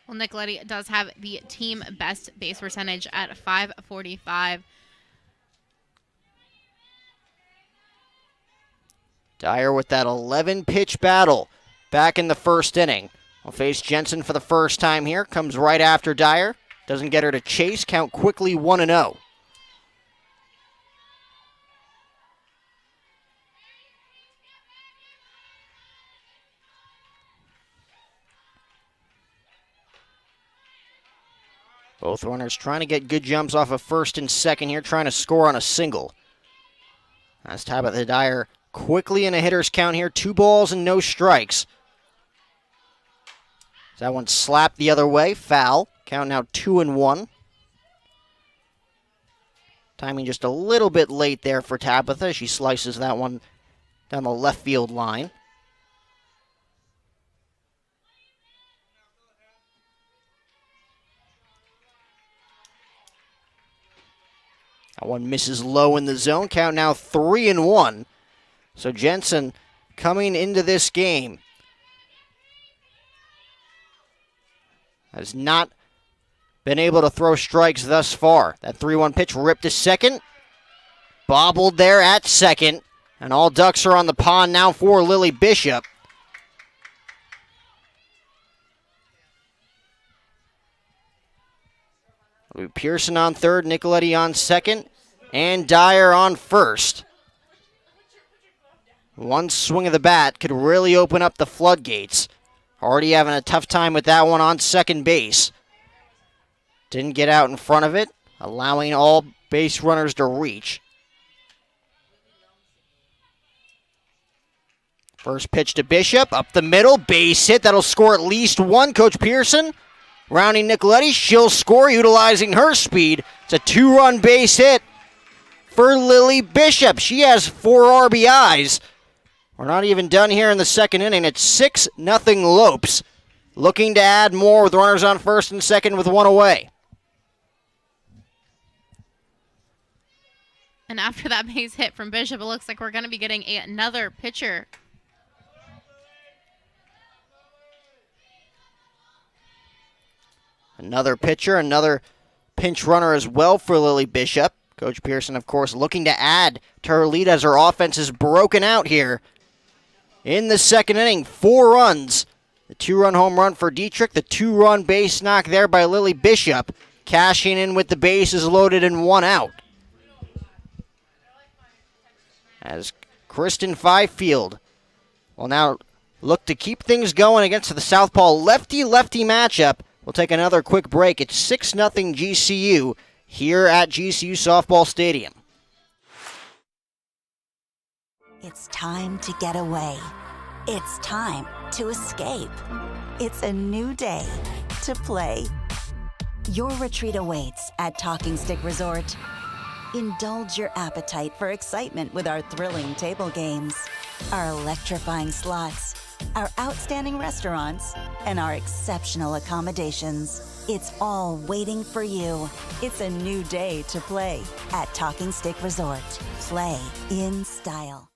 Speaker 2: Well, Nicoletti does have the team best base percentage at .545.
Speaker 1: Dyer with that 11-pitch battle back in the first inning. Will face Jensen for the first time here. Comes right after Dyer. Doesn't get her to chase. Count quickly 1-0. Both runners trying to get good jumps off of first and second here, trying to score on a single. That's Tabitha Dyer quickly in a hitter's count here. 2 balls and no strikes. That one slapped the other way. Foul. Count now 2-1. Timing just a little bit late there for Tabitha. She slices that one down the left field line. That one misses low in the zone. Count now 3-1. So Jensen coming into this game has not been able to throw strikes thus far. That 3-1 pitch ripped to second. Bobbled there at second. And all ducks are on the pond now for Lily Bishop. Pearson on third, Nicoletti on second, and Dyer on first. One swing of the bat could really open up the floodgates. Hardy having a tough time with that one on second base. Didn't get out in front of it, allowing all base runners to reach. First pitch to Bishop, up the middle, base hit. That'll score at least one. Coach Pearson rounding Nicoletti. She'll score utilizing her speed. It's a 2-run base hit for Lily Bishop. She has 4 RBIs. We're not even done here in the second inning. It's 6-0 Lopes. Looking to add more with runners on first and second with one away.
Speaker 2: And after that base hit from Bishop, it looks like we're going to be getting another pitcher.
Speaker 1: Another pitcher, another pinch runner as well for Lily Bishop. Coach Pearson, of course, looking to add to her lead as her offense is broken out here. In the second inning, 4 runs. The 2-run home run for Dietrich, the 2-run base knock there by Lily Bishop. Cashing in with the bases loaded and 1 out. As Kristen Fifield will now look to keep things going against the southpaw lefty-lefty matchup. We'll take another quick break. It's 6-0 GCU here at GCU Softball Stadium.
Speaker 16: It's time to get away. It's time to escape. It's a new day to play. Your retreat awaits at Talking Stick Resort. Indulge your appetite for excitement with our thrilling table games, our electrifying slots, our outstanding restaurants, and our exceptional accommodations. It's all waiting for you. It's a new day to play at Talking Stick Resort. Play in style.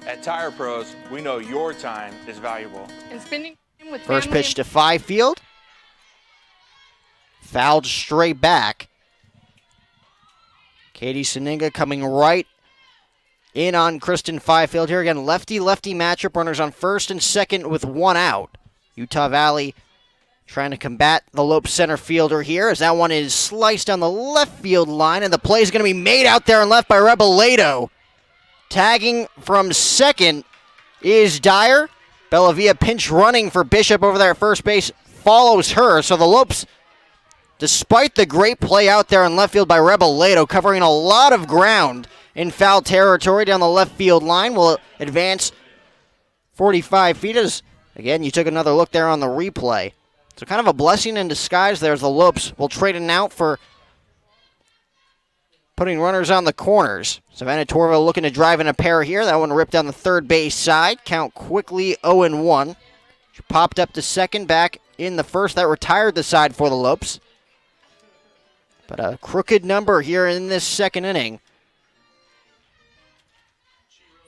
Speaker 12: At Tire Pros, we know your time is valuable.
Speaker 6: And spending time with
Speaker 1: First
Speaker 6: family
Speaker 1: pitch to Fifield. Fouled straight back. Katie Seninga coming right in on Kristen Fifield here. Again, lefty-lefty matchup. Runners on first and second with 1 out. Utah Valley trying to combat the Lopes center fielder here as that one is sliced on the left field line, and the play is going to be made out there and left by Rebeledo. Tagging from second is Dyer. Bellavia pinch running for Bishop over there at first base. Follows her, so the Lopes, despite the great play out there in left field by Rebeledo, covering a lot of ground in foul territory down the left field line, will advance 45 feet as, again, you took another look there on the replay. So kind of a blessing in disguise there as the Lopes will trade it out for putting runners on the corners. Savannah Torville looking to drive in a pair here. That one ripped down the third base side. Count quickly 0-1. She popped up to second back in the first. That retired the side for the Lopes. But a crooked number here in this second inning.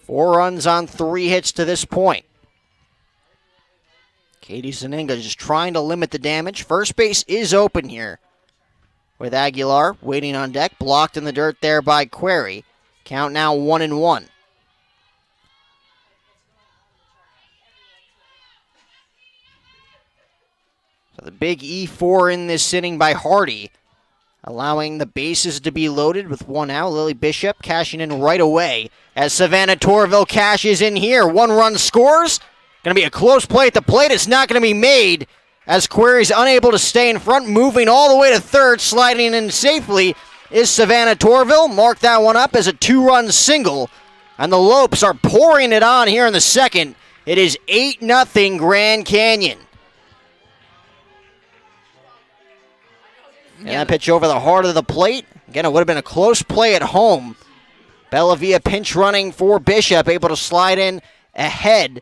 Speaker 1: 4 runs on 3 hits to this point. Katie Zeninga just trying to limit the damage. First base is open here with Aguilar waiting on deck. Blocked in the dirt there by Query. Count now 1-1. So the big E4 in this inning by Hardy, allowing the bases to be loaded with 1 out. Lily Bishop cashing in right away as Savannah Torville cashes in here. 1 run scores. Going to be a close play at the plate. It's not going to be made as Query's unable to stay in front. Moving all the way to third, sliding in safely is Savannah Torville. Mark that one up as a 2-run single. And the Lopes are pouring it on here in the second. It is 8-0 Grand Canyon. And that pitch over the heart of the plate. Again, it would have been a close play at home. Bellavia pinch running for Bishop, able to slide in ahead.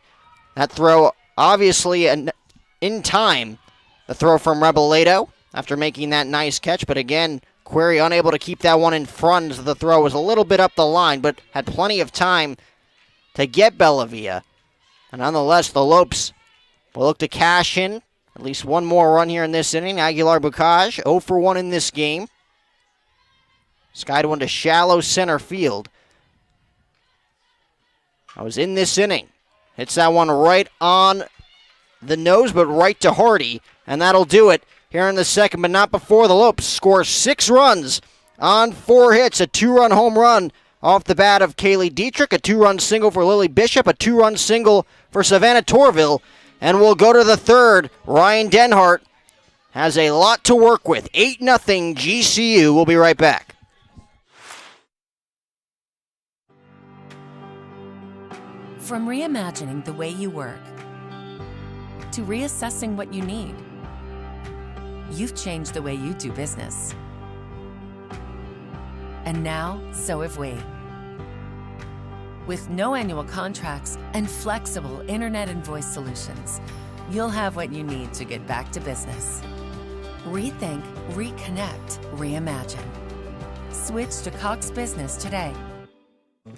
Speaker 1: That throw, obviously, in time. The throw from Rebeledo after making that nice catch. But again, Query unable to keep that one in front as the throw was a little bit up the line, but had plenty of time to get Bellavia. And nonetheless, the Lopes will look to cash in. At least one more run here in this inning. Aguilar Bukaj, 0 for 1 in this game. Skied one to shallow center field. I was in this inning. Hits that one right on the nose, but right to Hardy. And that'll do it. here in the second, but not before. The Lopes score 6 runs on 4 hits, a 2-run home run off the bat of Kaylee Dietrich, a 2-run single for Lily Bishop, a 2-run single for Savannah Torville, and we'll go to the third. Ryan Denhart has a lot to work with. 8-0 GCU. We'll be right back.
Speaker 17: From reimagining the way you work to reassessing what you need, you've changed the way you do business. And now, so have we. With no annual contracts and flexible internet and voice solutions, you'll have what you need to get back to business. Rethink, reconnect, reimagine. Switch to Cox Business today.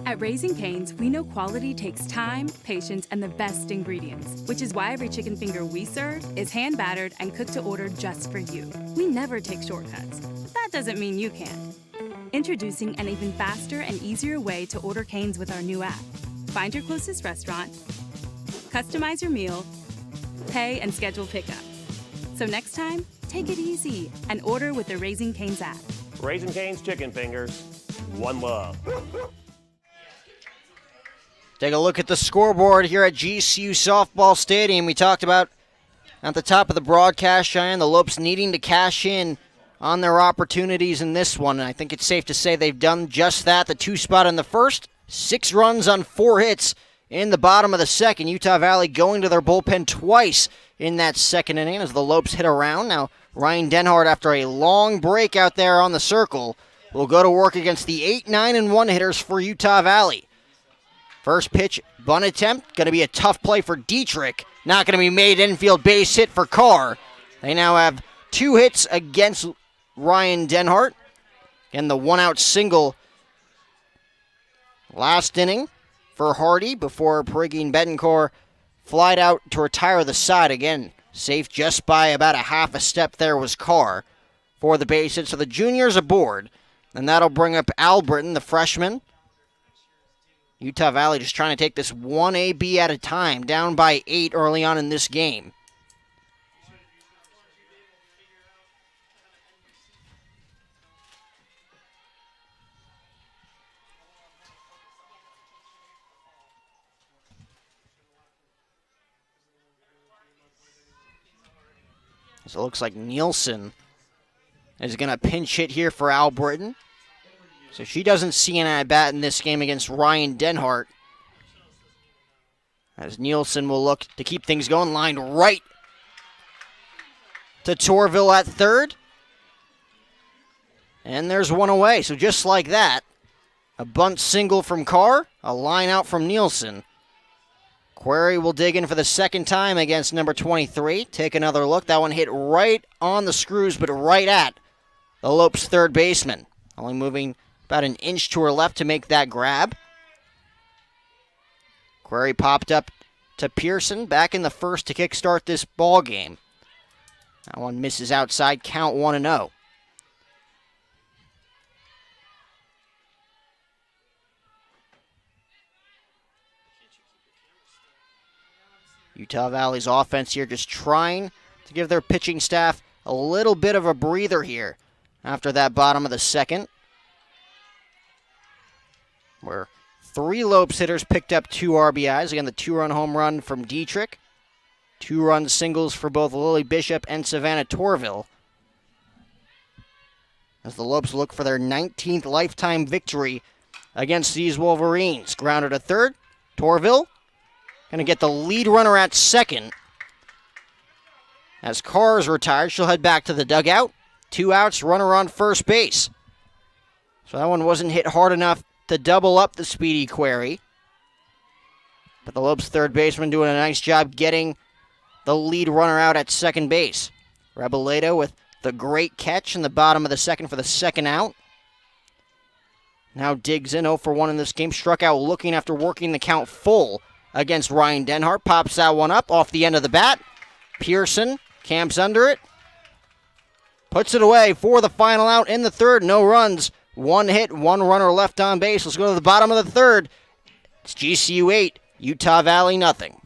Speaker 10: At Raising Cane's, we know quality takes time, patience, and the best ingredients, which is why every chicken finger we serve is hand battered and cooked to order just for you. We never take shortcuts. That doesn't mean you can't. Introducing an even faster and easier way to order Cane's with our new app. Find your closest restaurant, customize your meal, pay, and schedule pickup. So next time, take it easy and order with the Raising Cane's app.
Speaker 11: Raising Cane's chicken fingers. One love.
Speaker 1: Take a look at the scoreboard here at GCU Softball Stadium. We talked about at the top of the broadcast, Cheyenne, the Lopes needing to cash in on their opportunities in this one. And I think it's safe to say they've done just that. The 2 spot in the first, 6 runs on 4 hits in the bottom of the second. Utah Valley going to their bullpen twice in that second inning as the Lopes hit around. Now Ryan Denhart, after a long break out there on the circle, will go to work against the 8, 9, and 1 hitters for Utah Valley. First pitch, bunt attempt, going to be a tough play for Dietrich. Not going to be made, infield base hit for Carr. They now have 2 hits against Ryan Denhart. And the 1-out single last inning for Hardy before Perigin Betancourt flied out to retire the side. Again, safe just by about a half a step there was Carr for the base hit. So the juniors aboard, and that'll bring up Al Britton, the freshman. Utah Valley just trying to take this one AB at a time, down by 8 early on in this game. So it looks like Nielsen is going to pinch hit here for Al Britton. So she doesn't see an at-bat in this game against Ryan Denhart. As Nielsen will look to keep things going. Lined right to Torville at third. And there's one away. So just like that, a bunt single from Carr, a line out from Nielsen. Query will dig in for the second time against number 23. Take another look. That one hit right on the screws, but right at the Lopes third baseman. Only moving about an inch to her left to make that grab. Query popped up to Pearson back in the first to kickstart this ball game. That one misses outside, count 1-0. Utah Valley's offense here just trying to give their pitching staff a little bit of a breather here after that bottom of the second, where 3 Lopes hitters picked up 2 RBIs. Again, the 2-run home run from Dietrich. 2-run singles for both Lily Bishop and Savannah Torville. As the Lopes look for their 19th lifetime victory against these Wolverines. Grounded to third. Torville going to get the lead runner at second. As Carr is retired, she'll head back to the dugout. 2 outs, runner on first base. So that one wasn't hit hard enough to double up the speedy Query. But the Lopes third baseman doing a nice job getting the lead runner out at second base. Reboledo with the great catch in the bottom of the second for the second out. Now digs in 0 for 1 in this game. Struck out looking after working the count full against Ryan Denhart. Pops that one up off the end of the bat. Pearson camps under it. Puts it away for the final out in the third. No runs. 1 hit, 1 runner left on base. Let's go to the bottom of the third. It's GCU 8, Utah Valley 0.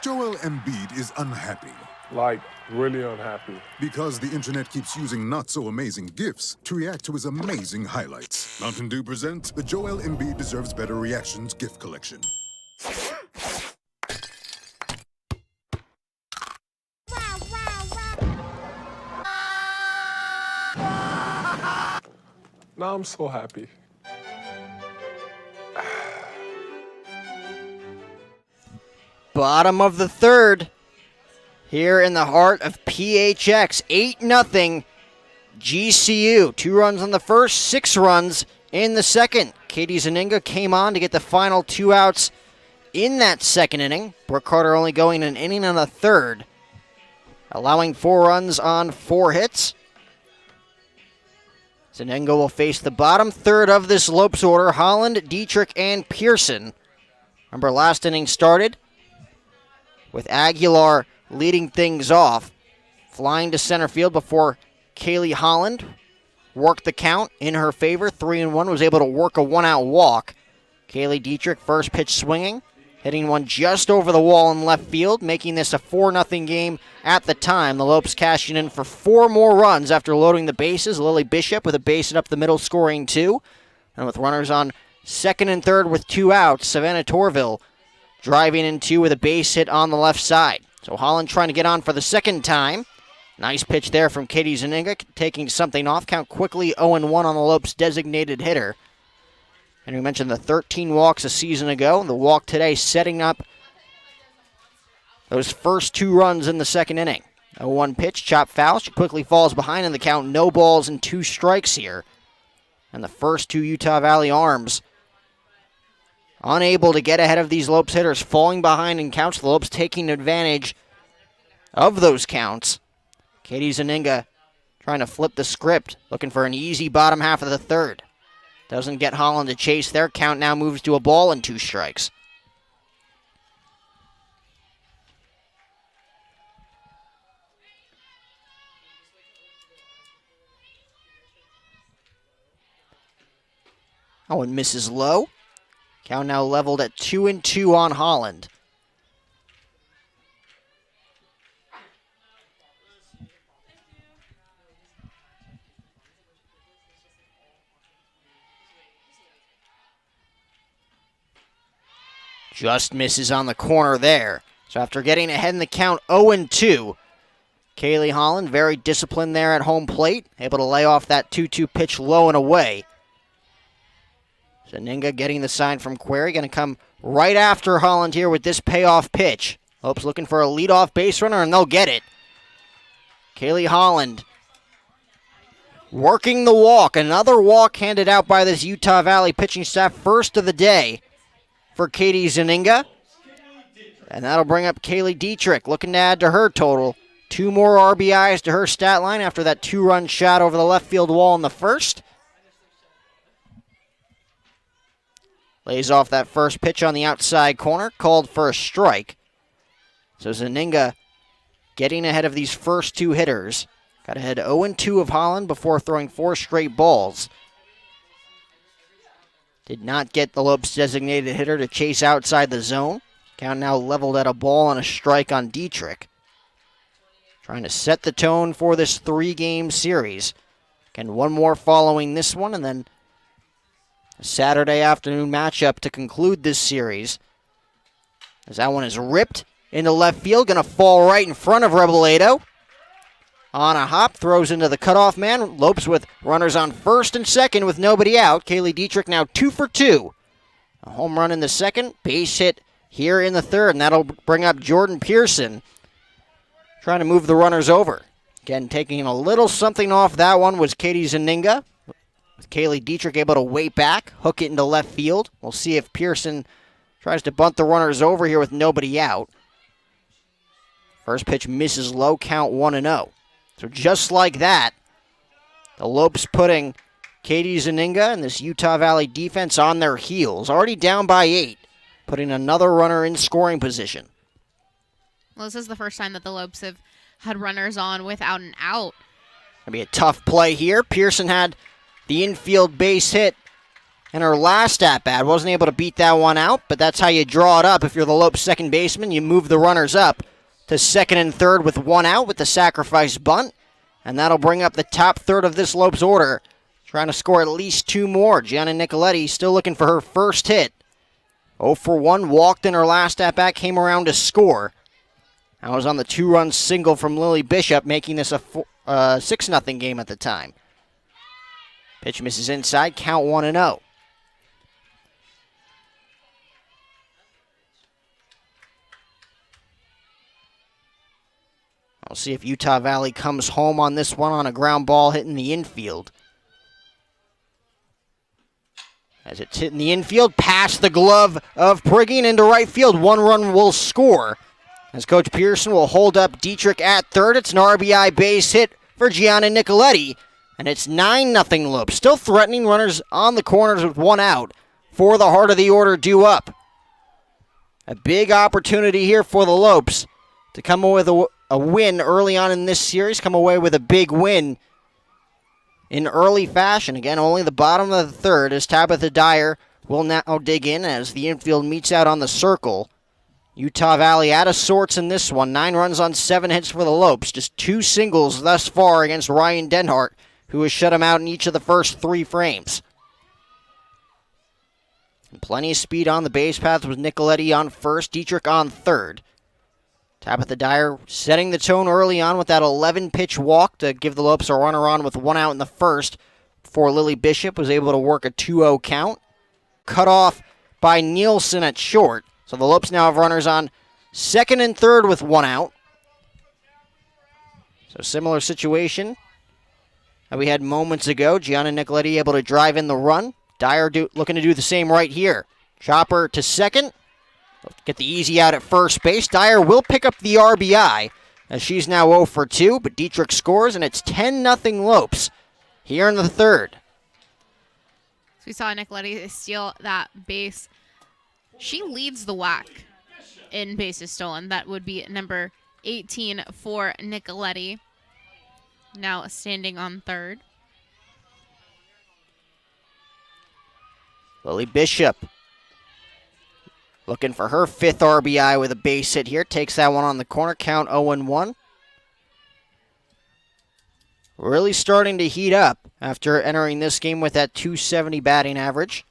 Speaker 18: Joel Embiid is unhappy.
Speaker 19: Like, really unhappy.
Speaker 18: Because the internet keeps using not-so-amazing GIFs to react to his amazing highlights. Mountain Dew presents the Joel Embiid Deserves Better Reactions gift collection.
Speaker 19: Now I'm so happy.
Speaker 1: Bottom of the third. Here in the heart of PHX, 8-0 GCU. 2 runs on the first, 6 runs in the second. Katie Zaninga came on to get the final 2 outs in that second inning. Brooke Carter only going an inning and a third, allowing 4 runs on 4 hits. Zaninga will face the bottom third of this Lopes order, Holland, Dietrich, and Pearson. Remember, last inning started with Aguilar leading things off, flying to center field before Kaylee Holland worked the count in her favor. 3-1, was able to work a 1-out walk. Kaylee Dietrich, first pitch swinging, hitting one just over the wall in left field, making this a 4-0 game at the time. The Lopes cashing in for 4 more runs after loading the bases. Lily Bishop with a base hit up the middle, scoring 2. And with runners on second and third with 2 outs, Savannah Torville driving in 2 with a base hit on the left side. So Holland trying to get on for the second time. Nice pitch there from Katie Zaninga, taking something off. Count quickly 0-1 on the Lopes designated hitter. And we mentioned the 13 walks a season ago. The walk today setting up those first 2 runs in the second inning. 0-1 pitch, chop foul. She quickly falls behind in the count. No balls and 2 strikes here. And the first 2 Utah Valley arms unable to get ahead of these Lopes hitters, falling behind in counts. The Lopes taking advantage of those counts. Katie Zaninga trying to flip the script, looking for an easy bottom half of the third. Doesn't get Holland to chase there. Count now moves to a ball and 2 strikes. Oh, and misses low. Count now leveled at 2-2 on Holland. Just misses on the corner there. So after getting ahead in the count 0-2, Kaylee Holland very disciplined there at home plate, able to lay off that 2-2 pitch low and away. Zaninga getting the sign from Query, going to come right after Holland here with this payoff pitch. Lopes looking for a leadoff base runner, and they'll get it. Kaylee Holland working the walk. Another walk handed out by this Utah Valley pitching staff, first of the day for Katie Zaninga. And that'll bring up Kaylee Dietrich, looking to add to her total. 2 more RBIs to her stat line after that 2-run shot over the left field wall in the first. Lays off that first pitch on the outside corner, called for a strike. So Zaninga getting ahead of these first 2 hitters. Got ahead 0-2 of Holland before throwing 4 straight balls. Did not get the Lopes designated hitter to chase outside the zone. Count now leveled at a ball and a strike on Dietrich. Trying to set the tone for this 3-game series. Again, 1 more following this one, and then a Saturday afternoon matchup to conclude this series. As that one is ripped into left field, going to fall right in front of Reboledo. On a hop, throws into the cutoff man. Lopes with runners on first and second with nobody out. Kaylee Dietrich now 2 for 2. A home run in the second, base hit here in the third, and that'll bring up Jordan Pearson, trying to move the runners over. Again, taking a little something off that one was Katie Zaninga, with Kaylee Dietrich able to wait back, hook it into left field. We'll see if Pearson tries to bunt the runners over here with nobody out. First pitch misses low, count 1-0. So just like that, the Lopes putting Katie Zaninga and this Utah Valley defense on their heels. Already down by 8, putting another runner in scoring position.
Speaker 2: Well, this is the first time that the Lopes have had runners on without an out.
Speaker 1: Going to be a tough play here. Pearson had the infield base hit in her last at-bat. Wasn't able to beat that one out, but that's how you draw it up. If you're the Lopes second baseman, you move the runners up to second and third with one out with the sacrifice bunt, and that'll bring up the top third of this Lopes order. Trying to score at least 2 more. Gianna Nicoletti still looking for her first hit. 0 for 1, walked in her last at-bat, came around to score. That was on the 2-run single from Lily Bishop, making this a 6-0 game at the time. Pitch misses inside, count 1-0. We'll see if Utah Valley comes home on this one on a ground ball hitting the infield. As it's hitting the infield, past the glove of Priggen into right field. 1 run will score. As Coach Pearson will hold up Dietrich at third. It's an RBI base hit for Gianna Nicoletti. And it's 9-0 Lopes. Still threatening, runners on the corners with 1 out for the heart of the order due up. A big opportunity here for the Lopes to come away with a win early on in this series. Come away with a big win in early fashion. Again, only the bottom of the third as Tabitha Dyer will now dig in as the infield meets out on the circle. Utah Valley out of sorts in this one. 9 runs on 7 hits for the Lopes. Just 2 singles thus far against Ryan Denhart, who has shut him out in each of the first 3 frames. And plenty of speed on the base path with Nicoletti on first, Dietrich on third. Tabitha Dyer setting the tone early on with that 11-pitch walk to give the Lopes a runner on with 1 out in the first before Lily Bishop was able to work a 2-0 count. Cut off by Nielsen at short. So the Lopes now have runners on second and third with 1 out. So similar situation that we had moments ago. Gianna Nicoletti able to drive in the run. Dyer looking to do the same right here. Chopper to second. Get the easy out at first base. Dyer will pick up the RBI as she's now 0 for 2, but Dietrich scores, and it's 10-0 Lopes here in the third.
Speaker 2: So we saw Nicoletti steal that base. She leads the WAC in bases stolen. That would be number 18 for Nicoletti. Now standing on third.
Speaker 1: Lily Bishop looking for her 5th RBI with a base hit here. Takes that one on the corner. Count 0-1. Really starting to heat up after entering this game with that .270 batting average.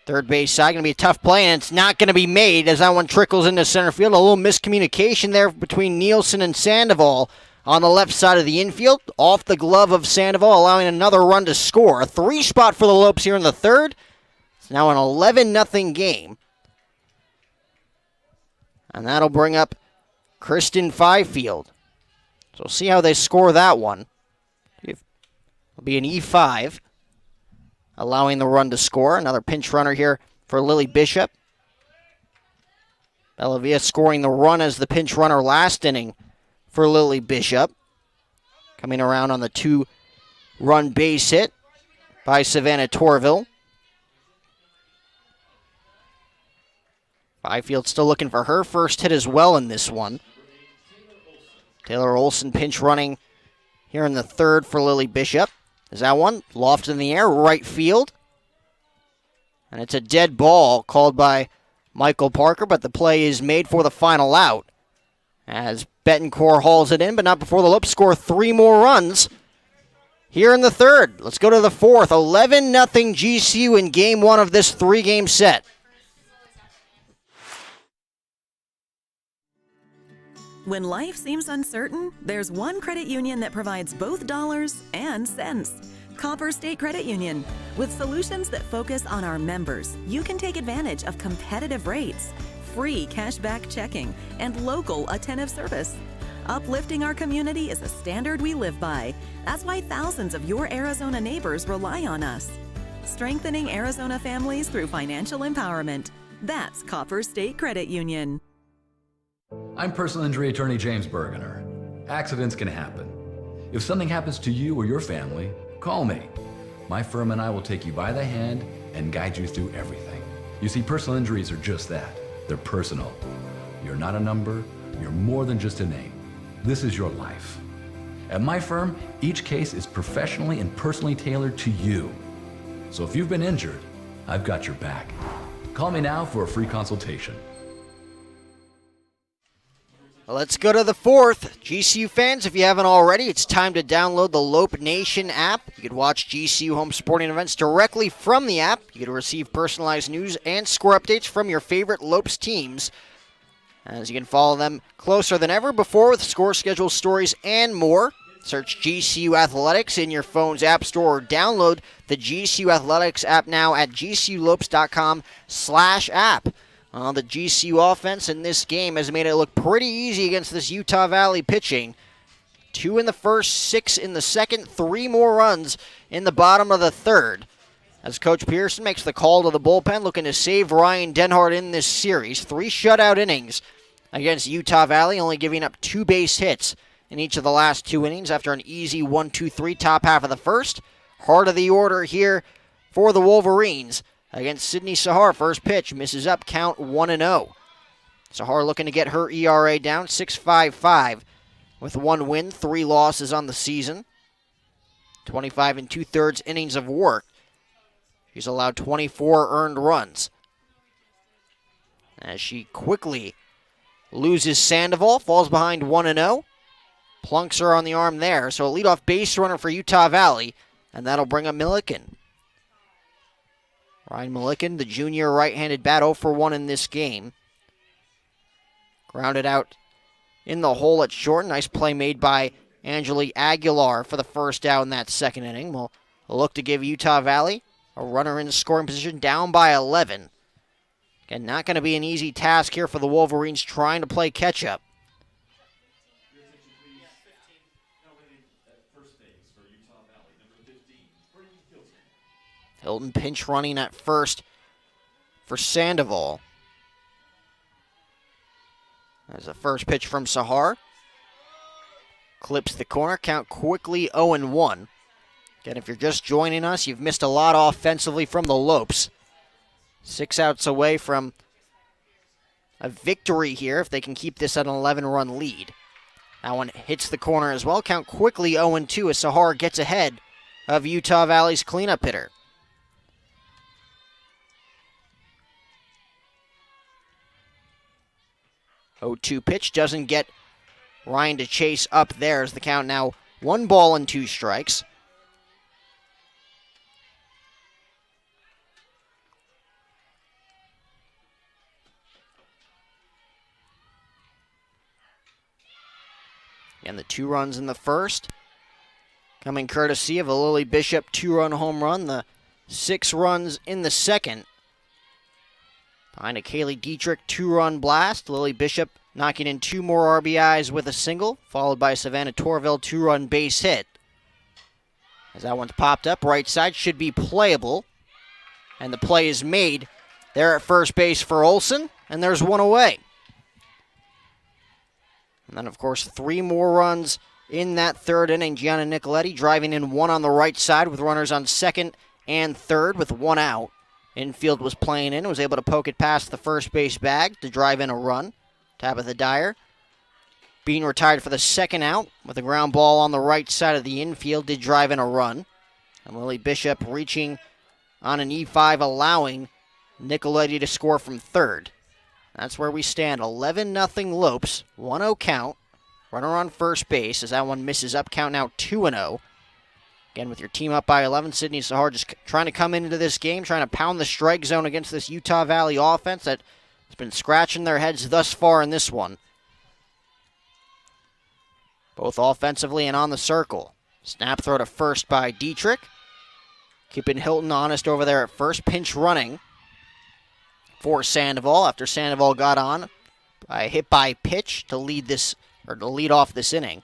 Speaker 1: Third base side going to be a tough play, and it's not going to be made as that one trickles into center field. A little miscommunication there between Nielsen and Sandoval on the left side of the infield. Off the glove of Sandoval, allowing another run to score. A 3 spot for the Lopes here in the third. It's now an 11-0 game. And that'll bring up Kristen Fifield. So we'll see how they score that one. It'll be an E5, allowing the run to score. Another pinch runner here for Lily Bishop. Bellavia scoring the run as the pinch runner last inning for Lily Bishop. Coming around on the 2-run base hit by Savannah Torville. Fifield still looking for her first hit as well in this one. Taylor Olson pinch running here in the third for Lily Bishop. Is that one lofted in the air, right field? And it's a dead ball called by Michael Parker, but the play is made for the final out as Betancourt hauls it in, but not before the Lopes score 3 more runs here in the third. Let's go to the fourth. 11-0 GCU in game 1 of this 3-game set.
Speaker 20: When life seems uncertain, there's one credit union that provides both dollars and cents. Copper State Credit Union. With solutions that focus on our members, you can take advantage of competitive rates, free cashback checking, and local attentive service. Uplifting our community is a standard we live by. That's why thousands of your Arizona neighbors rely on us. Strengthening Arizona families through financial empowerment. That's Copper State Credit Union.
Speaker 21: I'm personal injury attorney James Bergener. Accidents can happen. If something happens to you or your family, call me. My firm and I will take you by the hand and guide you through everything. You see, personal injuries are just that. They're personal. You're not a number. You're more than just a name. This is your life. At my firm, each case is professionally and personally tailored to you. So if you've been injured, I've got your back. Call me now for a free consultation.
Speaker 1: Let's go to the fourth. GCU fans, if you haven't already, it's time to download the Lope Nation app. You can watch GCU home sporting events directly from the app. You can receive personalized news and score updates from your favorite Lopes teams, as you can follow them closer than ever before with score schedule, stories, and more. Search GCU Athletics in your phone's app store or download the GCU Athletics app now at gculopes.com/app. The GCU offense in this game has made it look pretty easy against this Utah Valley pitching. 2 in the first, 6 in the second, 3 more runs in the bottom of the third. As Coach Pearson makes the call to the bullpen, looking to save Ryan Denhart in this series. 3 shutout innings against Utah Valley, only giving up 2 base hits in each of the last 2 innings after an easy 1-2-3 top half of the first. Heart of the order here for the Wolverines against Sydney Sahar. First pitch misses up, count 1-0. Sahar looking to get her ERA down, 6.55 with 1 win, 3 losses on the season. 25 2/3 innings of work. She's allowed 24 earned runs. As she quickly loses Sandoval, falls behind 1-0. Plunks her on the arm there, so a leadoff base runner for Utah Valley, and that'll bring up Milliken. Ryan Milliken, the junior right-handed bat, 0 for 1 in this game. Grounded out in the hole at short. Nice play made by Angelique Aguilar for the first out in that second inning. We'll look to give Utah Valley a runner in scoring position, down by 11. Again, not going to be an easy task here for the Wolverines trying to play catch-up. Hilton pinch running at first for Sandoval. There's a first pitch from Sahar. Clips the corner, count quickly 0-1. Again, if you're just joining us, you've missed a lot offensively from the Lopes. 6 outs away from a victory here if they can keep this at an 11-run lead. That one hits the corner as well. Count quickly 0-2 as Sahar gets ahead of Utah Valley's cleanup hitter. 0-2 pitch doesn't get Ryan to chase up there as the count now 1 ball and 2 strikes. And the 2 runs in the first, coming courtesy of a Lily Bishop 2-run home run. The 6 runs in the second, behind a Kaylee Dietrich 2-run blast. Lily Bishop knocking in 2 more RBIs with a single, followed by Savannah Torville 2-run base hit. As that one's popped up, right side should be playable. And the play is made there at first base for Olsen, and there's 1 away. And then, of course, 3 more runs in that third inning. Gianna Nicoletti driving in 1 on the right side with runners on second and third with 1 out. Infield was playing in, was able to poke it past the first base bag to drive in a run. Tabitha Dyer being retired for the second out with a ground ball on the right side of the infield, did drive in a run. And Lily Bishop reaching on an E5, allowing Nicoletti to score from third. That's where we stand, 11-0 Lopes, 1-0 count. Runner on first base as that one misses up, count now 2-0. Again, with your team up by 11, Sydney Sahar just trying to come into this game, trying to pound the strike zone against this Utah Valley offense that has been scratching their heads thus far in this one. Both offensively and on the circle. Snap throw to first by Dietrich. Keeping Hilton honest over there at first. Pinch running for Sandoval after Sandoval got on by a hit by pitch to lead this, or to lead off this inning.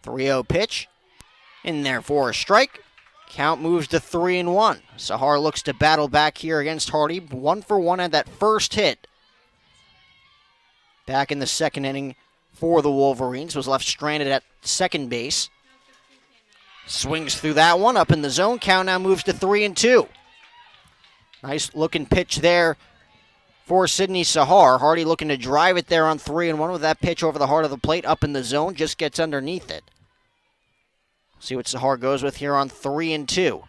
Speaker 1: 3-0 pitch. In there for a strike. Count moves to 3-1. Sahar looks to battle back here against Hardy. 1 for 1 at that first hit. Back in the second inning for the Wolverines. Was left stranded at second base. Swings through that one up in the zone. Count now moves to 3-2. Nice looking pitch there for Sydney Sahar. Hardy looking to drive it there on 3-1 with that pitch over the heart of the plate up in the zone. Just gets underneath it. See what Sahar goes with here on 3-2.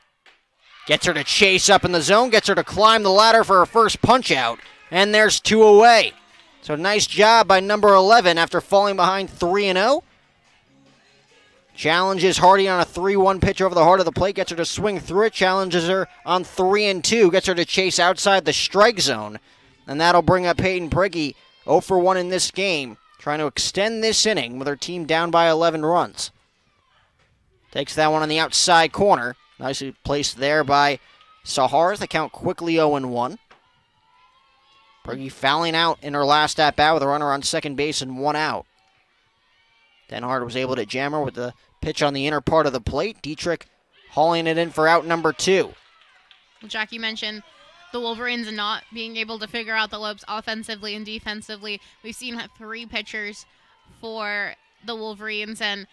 Speaker 1: Gets her to chase up in the zone, gets her to climb the ladder for her first punch out, and there's 2 away. So nice job by number 11 after falling behind 3-0. Challenges Hardy on a 3-1 pitch over the heart of the plate, gets her to swing through it, challenges her on 3-2, gets her to chase outside the strike zone, and that'll bring up Peyton Prigge 0 for 1 in this game, trying to extend this inning with her team down by 11 runs. Takes that one on the outside corner. Nicely placed there by Sahars. The count quickly 0-1. Prigge fouling out in her last at-bat with a runner on second base and 1 out. Denhart was able to jam her with the pitch on the inner part of the plate. Dietrich hauling it in for out number 2.
Speaker 2: Well, Jack, you mentioned the Wolverines not being able to figure out the Lopes offensively and defensively. We've seen 3 pitchers for the Wolverines, and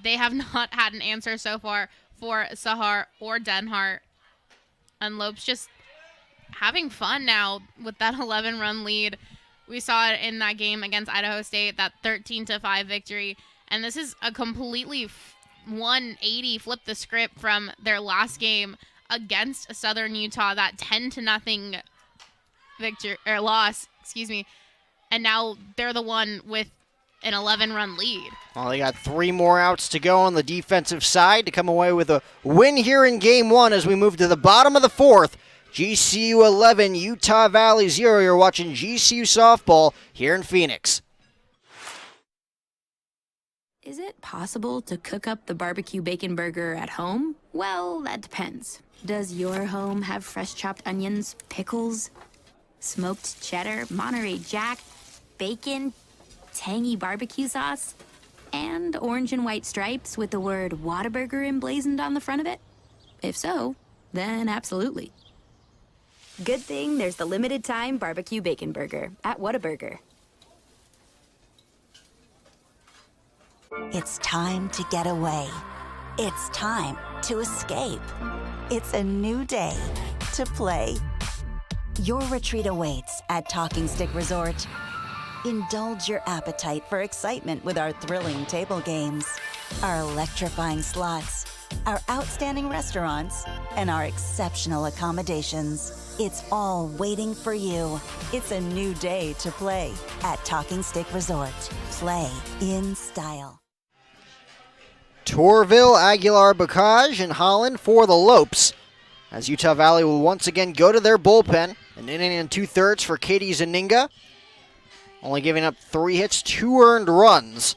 Speaker 2: they have not had an answer so far for Sahar or Denhart. And Lopes just having fun now with that 11-run lead. We saw it in that game against Idaho State, that 13-5 victory. And this is a completely 180 flip the script from their last game against Southern Utah, that 10-0 victory or loss, and now they're the one with an 11-run lead.
Speaker 1: Well, they got 3 more outs to go on the defensive side to come away with a win here in Game 1 as we move to the bottom of the 4th. GCU 11, Utah Valley 0. You're watching GCU softball here in Phoenix.
Speaker 4: Is it possible to cook up the barbecue bacon burger at home? Well, that depends. Does your home have fresh chopped onions, pickles, smoked cheddar, Monterey Jack, bacon, tangy barbecue sauce, and orange and white stripes with the word Whataburger emblazoned on the front of it? If so, then absolutely. Good thing there's the limited time barbecue bacon burger at Whataburger.
Speaker 16: It's time to get away. It's time to escape. It's a new day to play. Your retreat awaits at Talking Stick Resort. Indulge your appetite for excitement with our thrilling table games, our electrifying slots, our outstanding restaurants, and our exceptional accommodations. It's all waiting for you. It's a new day to play at Talking Stick Resort. Play in style.
Speaker 1: Torville, Aguilar, Bocage, and Holland for the Lopes, as Utah Valley will once again go to their bullpen. An inning and 2/3 for Katie Zaninga, only giving up 3 hits, 2 earned runs.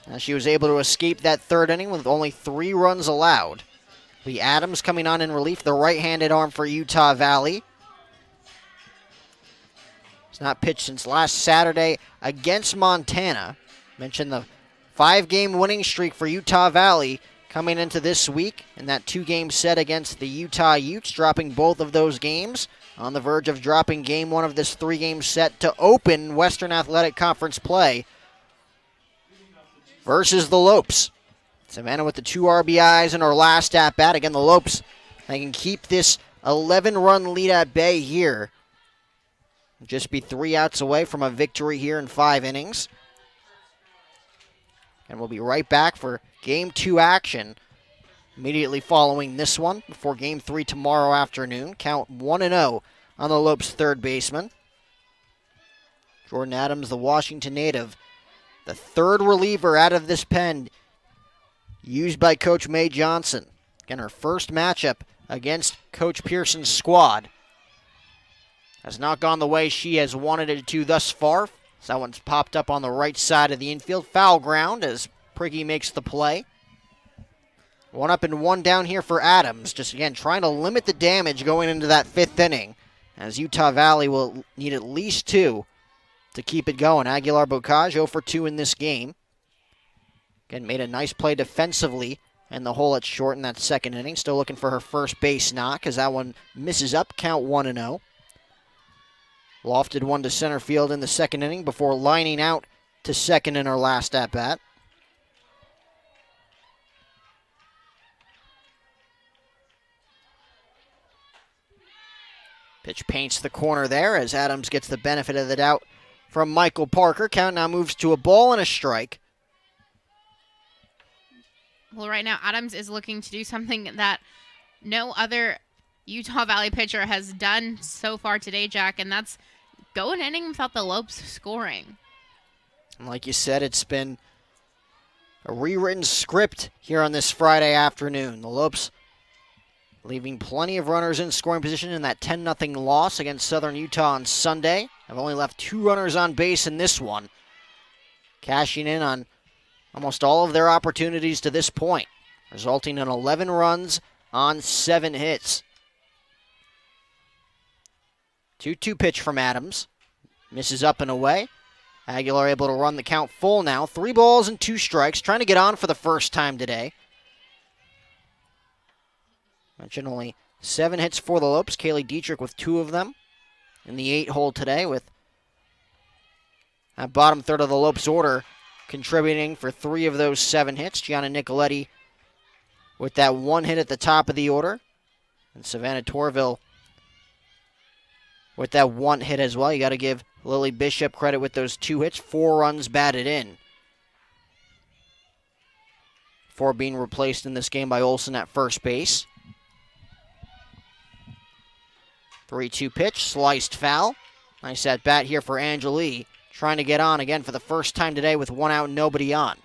Speaker 1: As she was able to escape that 3rd inning with only 3 runs allowed. Lee Adams coming on in relief, the right-handed arm for Utah Valley. He's not pitched since last Saturday against Montana. Mentioned the 5-game winning streak for Utah Valley coming into this week, and that 2-game set against the Utah Utes, dropping both of those games. On the verge of dropping Game 1 of this 3-game set to open Western Athletic Conference play versus the Lopes. Savannah with the 2 RBIs in her last at-bat. Again, the Lopes, they can keep this 11-run lead at bay here. Just be 3 outs away from a victory here in 5 innings. And we'll be right back for Game 2 action immediately following this one before Game 3 tomorrow afternoon. Count 1-0 on the Lopes' 3rd baseman. Jordan Adams, the Washington native, the 3rd reliever out of this pen used by Coach Mae Johnson. Again, her first matchup against Coach Pearson's squad has not gone the way she has wanted it to thus far. So that one's popped up on the right side of the infield. Foul ground as Prigge makes the play. 1 up and 1 down here for Adams. Just again trying to limit the damage going into that 5th inning, as Utah Valley will need at least 2 to keep it going. Aguilar Bocage 0 for 2 in this game. Again, made a nice play defensively in the hole at short in that 2nd inning. Still looking for her first base knock as that one misses up. Count 1-0. Lofted one to center field in the 2nd inning before lining out to 2nd in her last at-bat. Pitch paints the corner there as Adams gets the benefit of the doubt from Michael Parker. Count now moves to a ball and a strike.
Speaker 2: Well, right now, Adams is looking to do something that no other Utah Valley pitcher has done so far today, Jack, and that's go an inning without the Lopes scoring.
Speaker 1: And like you said, it's been a rewritten script here on this Friday afternoon. The Lopes leaving plenty of runners in scoring position in that 10-0 loss against Southern Utah on Sunday. Have only left 2 runners on base in this one, cashing in on almost all of their opportunities to this point, resulting in 11 runs on 7 hits. 2-2 pitch from Adams. Misses up and away. Aguilar able to run the count full now. 3 balls and 2 strikes. Trying to get on for the first time today. Mentioned only 7 hits for the Lopes. Kaylee Dietrich with 2 of them in the 8-hole today, with that bottom third of the Lopes order contributing for 3 of those 7 hits. Gianna Nicoletti with that 1 hit at the top of the order. And Savannah Torville with that 1 hit as well. You got to give Lily Bishop credit with those 2 hits. 4 runs batted in, 4 being replaced in this game by Olsen at first base. 3-2 pitch, sliced foul. Nice at bat here for Angeli, trying to get on again for the first time today with 1 out and nobody on.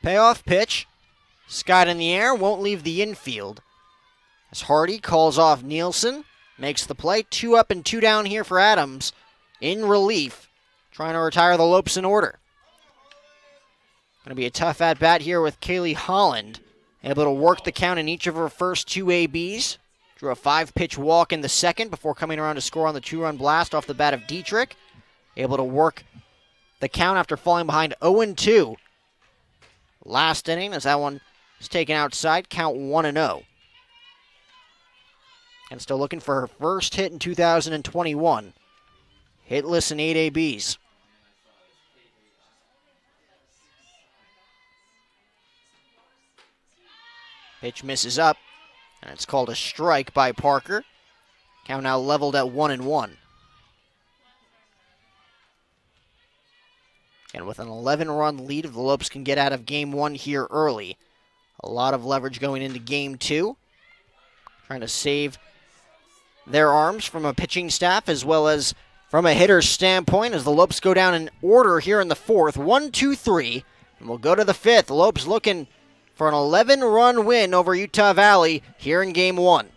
Speaker 1: Payoff pitch, skied in the air, won't leave the infield. As Hardy calls off Nielsen, makes the play. 2 up and 2 down here for Adams in relief, trying to retire the Lopes in order. Going to be a tough at-bat here with Kaylee Holland, able to work the count in each of her first 2 ABs. Drew a 5-pitch walk in the second before coming around to score on the 2-run blast off the bat of Dietrich. Able to work the count after falling behind 0-2. Last inning, as that one is taken outside, count 1-0. And still looking for her first hit in 2021. Hitless in 8 ABs. Pitch misses up, and it's called a strike by Parker. Count now leveled at 1-1. And with an 11-run lead, if the Lopes can get out of Game 1 here early, a lot of leverage going into Game 2. Trying to save their arms from a pitching staff as well as from a hitter's standpoint as the Lopes go down in order here in the 4th. 1, 2, 3. And we'll go to the 5th. The Lopes looking for an 11-run win over Utah Valley here in Game 1.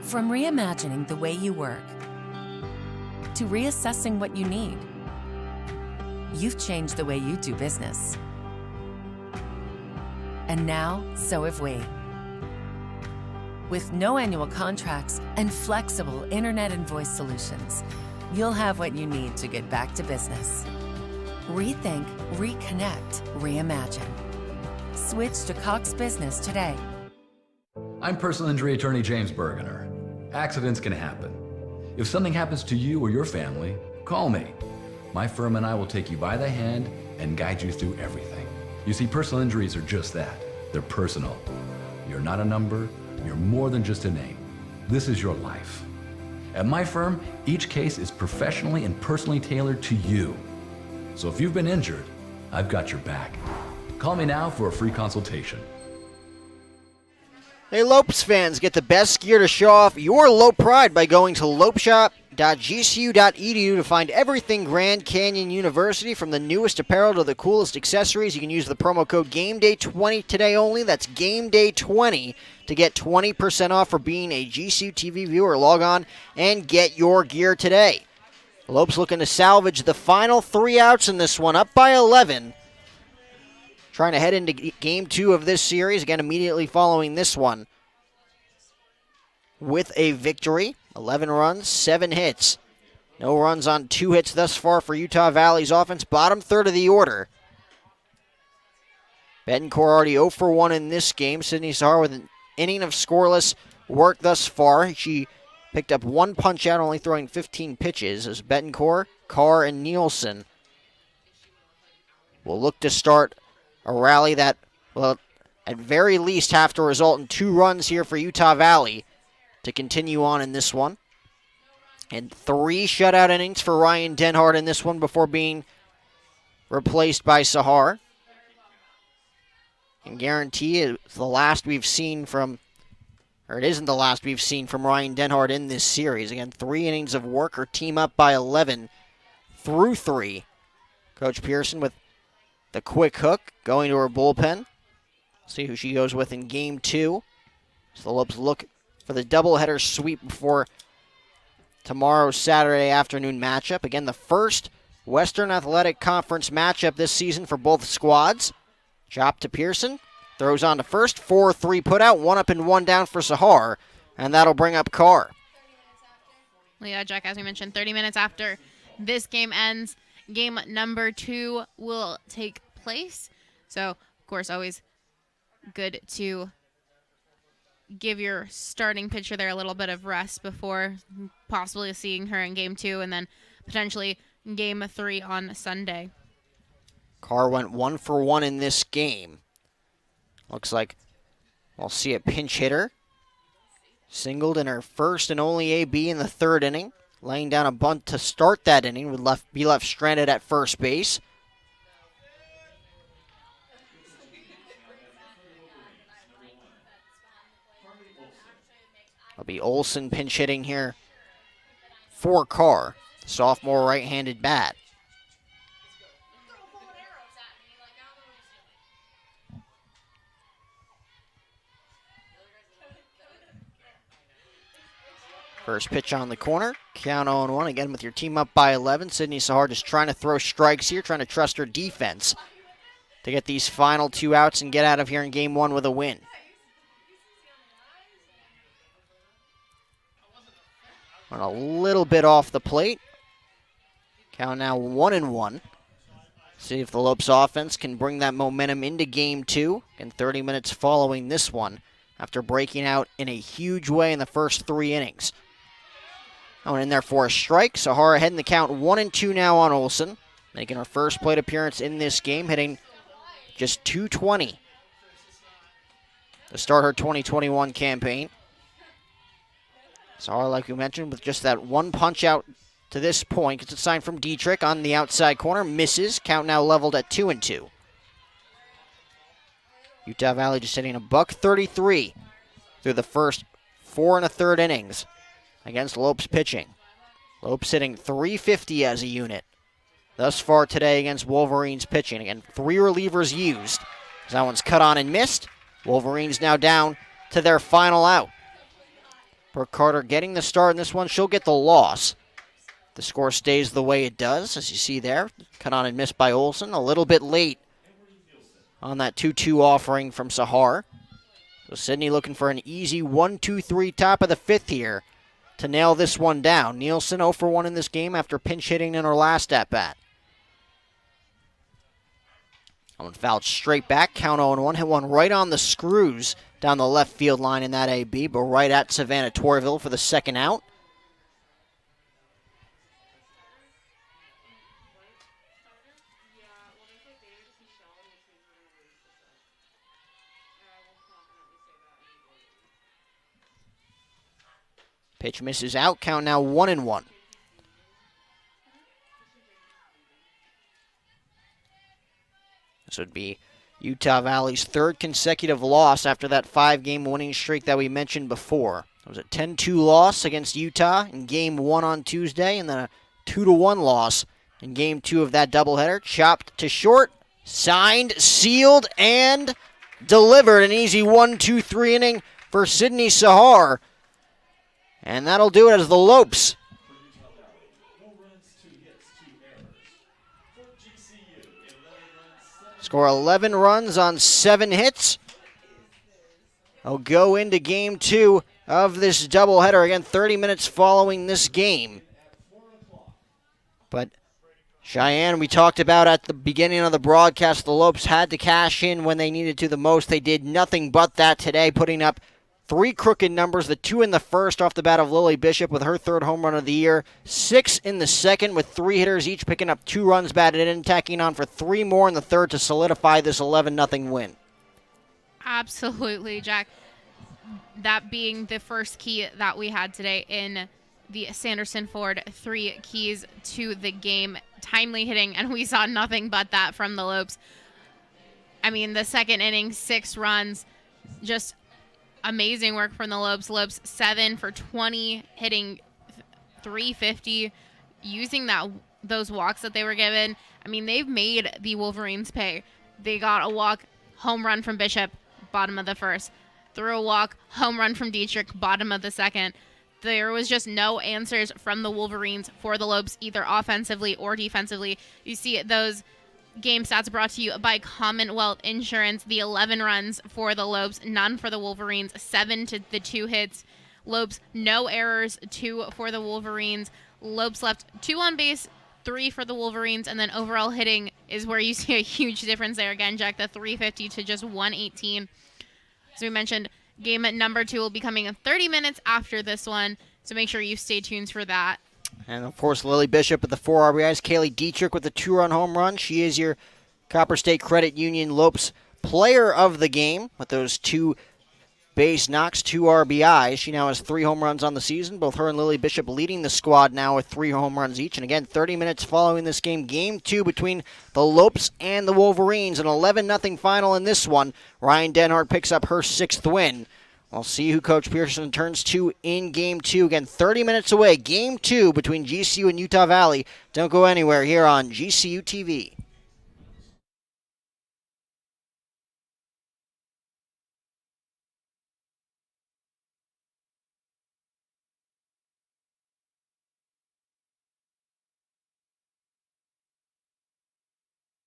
Speaker 17: From reimagining the way you work to reassessing what you need, you've changed the way you do business. And now, so have we. With no annual contracts and flexible internet and voice solutions, you'll have what you need to get back to business. Rethink, reconnect, reimagine. Switch to Cox Business today.
Speaker 21: I'm personal injury attorney James Bergener. Accidents can happen. If something happens to you or your family, call me. My firm and I will take you by the hand and guide you through everything. You see, personal injuries are just that. They're personal. You're not a number. You're more than just a name. This is your life. At my firm, each case is professionally and personally tailored to you. So if you've been injured, I've got your back. Call me now for a free consultation.
Speaker 1: Hey, Lopes fans, get the best gear to show off your Lope pride by going to lopeshop.gcu.edu to find everything Grand Canyon University, from the newest apparel to the coolest accessories. You can use the promo code GameDay20 today only. That's GameDay20 to get 20% off for being a GCU TV viewer. Log on and get your gear today. Lopes looking to salvage the final 3 outs in this one, up by 11. Trying to head into Game 2 of this series, again immediately following this one, with a victory. 11 runs, 7 hits. No runs on 2 hits thus far for Utah Valley's offense. Bottom third of the order. Betancourt already 0 for 1 in this game. Sydney Sahar with an inning of scoreless work thus far. She picked up 1 punch out, only throwing 15 pitches, as Betancourt, Carr, and Nielsen will look to start a rally that, well, at very least have to result in 2 runs here for Utah Valley to continue on in this one. And 3 shutout innings for Ryan Denhart in this one before being replaced by Sahar. And guarantee it's the last we've seen from, or it isn't the last we've seen from Ryan Denhart in this series. Again, 3 innings of work, or team up by 11 through 3. Coach Pearson with the quick hook going to her bullpen. See who she goes with in game 2. So the Lopes look for the doubleheader sweep before tomorrow's Saturday afternoon matchup. Again, the first Western Athletic Conference matchup this season for both squads. Chop to Pearson. Throws on to first. 4-3 put out. 1 up and 1 down for Sahar. And that'll bring up Carr.
Speaker 2: Yeah, Jack, as we mentioned, 30 minutes after this game ends, game number 2 will take place. So, of course, always good to give your starting pitcher there a little bit of rest before possibly seeing her in game 2 and then potentially game 3 on Sunday.
Speaker 1: Carr went 1 for 1 in this game. Looks like we'll see a pinch hitter. Singled in her first and only AB in the 3rd inning. Laying down a bunt to start that inning. Would be left stranded at first base. It'll be Olsen pinch hitting here for Carr. Sophomore right-handed bat. First pitch on the corner. Count 0-1 again with your team up by 11. Sydney Sahar just trying to throw strikes here, trying to trust her defense to get these final 2 outs and get out of here in game 1 with a win. Went a little bit off the plate. Count now 1-1. See if the Lopes offense can bring that momentum into game 2. And 30 minutes following this one after breaking out in a huge way in the first 3 innings. Going in there for a strike. Sahara ahead in the count 1-2 now on Olsen. Making her first plate appearance in this game, hitting just .220 to start her 2021 campaign. Sahara, like we mentioned, with just that 1 punch out to this point, gets a sign from Dietrich on the outside corner. Misses. Count now leveled at 2-2. Utah Valley just hitting a .133 through the first 4 1/3 innings against Lopes pitching. Lopes hitting .350 as a unit thus far today against Wolverines pitching. Again, 3 relievers used. That one's cut on and missed. Wolverines now down to their final out. Brooke Carter getting the start in this one. She'll get the loss. The score stays the way it does, as you see there. Cut on and missed by Olsen. A little bit late on that 2-2 offering from Sahar. So Sydney looking for an easy 1-2-3 top of the 5th here to nail this one down. Nielsen 0 for 1 in this game after pinch hitting in her last at-bat. One fouled straight back, count 0-1. Hit one right on the screws down the left field line in that AB, but right at Savannah Torville for the second out. Pitch misses out, count now 1-1. This would be Utah Valley's 3rd consecutive loss after that 5-game winning streak that we mentioned before. It was a 10-2 loss against Utah in Game 1 on Tuesday, and then a 2-1 loss in Game 2 of that doubleheader. Chopped to short, signed, sealed, and delivered. An easy 1-2-3 inning for Sydney Sahar. And that'll do it as the Lopes score 11 runs on 7 hits. They'll go into Game 2 of this doubleheader. Again, 30 minutes following this game. But Cheyenne, we talked about at the beginning of the broadcast, the Lopes had to cash in when they needed to the most. They did nothing but that today, putting up 3 crooked numbers, the 2 in the first off the bat of Lily Bishop with her 3rd home run of the year, 6 in the second with 3 hitters each picking up 2 runs batted in, tacking on for 3 more in the 3rd to solidify this 11-0 win.
Speaker 2: Absolutely, Jack. That being the first key that we had today in the Sanderson Ford 3 keys to the game. Timely hitting, and we saw nothing but that from the Lopes. I mean, the second inning, 6 runs, just amazing work from the Lopes. Lopes 7 for 20, hitting .350, using those walks that they were given. I mean, they've made the Wolverines pay. They got a walk, home run from Bishop, bottom of the first. Threw a walk, home run from Dietrich, bottom of the second. There was just no answers from the Wolverines for the Lopes, either offensively or defensively. You see those game stats brought to you by Commonwealth Insurance. The 11 runs for the Lopes, none for the Wolverines, 7 to the 2 hits. Lopes, no errors, 2 for the Wolverines. Lopes left 2 on base, 3 for the Wolverines, and then overall hitting is where you see a huge difference there. Again, Jack, the .350 to just .118. As we mentioned, game number 2 will be coming 30 minutes after this one, so make sure you stay tuned for that.
Speaker 1: And, of course, Lily Bishop with the 4 RBIs. Kaylee Dietrich with the 2-run home run. She is your Copper State Credit Union Lopes player of the game with those 2 base knocks, 2 RBIs. She now has 3 home runs on the season. Both her and Lily Bishop leading the squad now with 3 home runs each. And, again, 30 minutes following this game. Game 2 between the Lopes and the Wolverines. An 11-0 final in this one. Ryan Denhart picks up her 6th win. We'll see who Coach Pearson turns to in Game 2. Again, 30 minutes away. Game 2 between GCU and Utah Valley. Don't go anywhere here on GCU TV.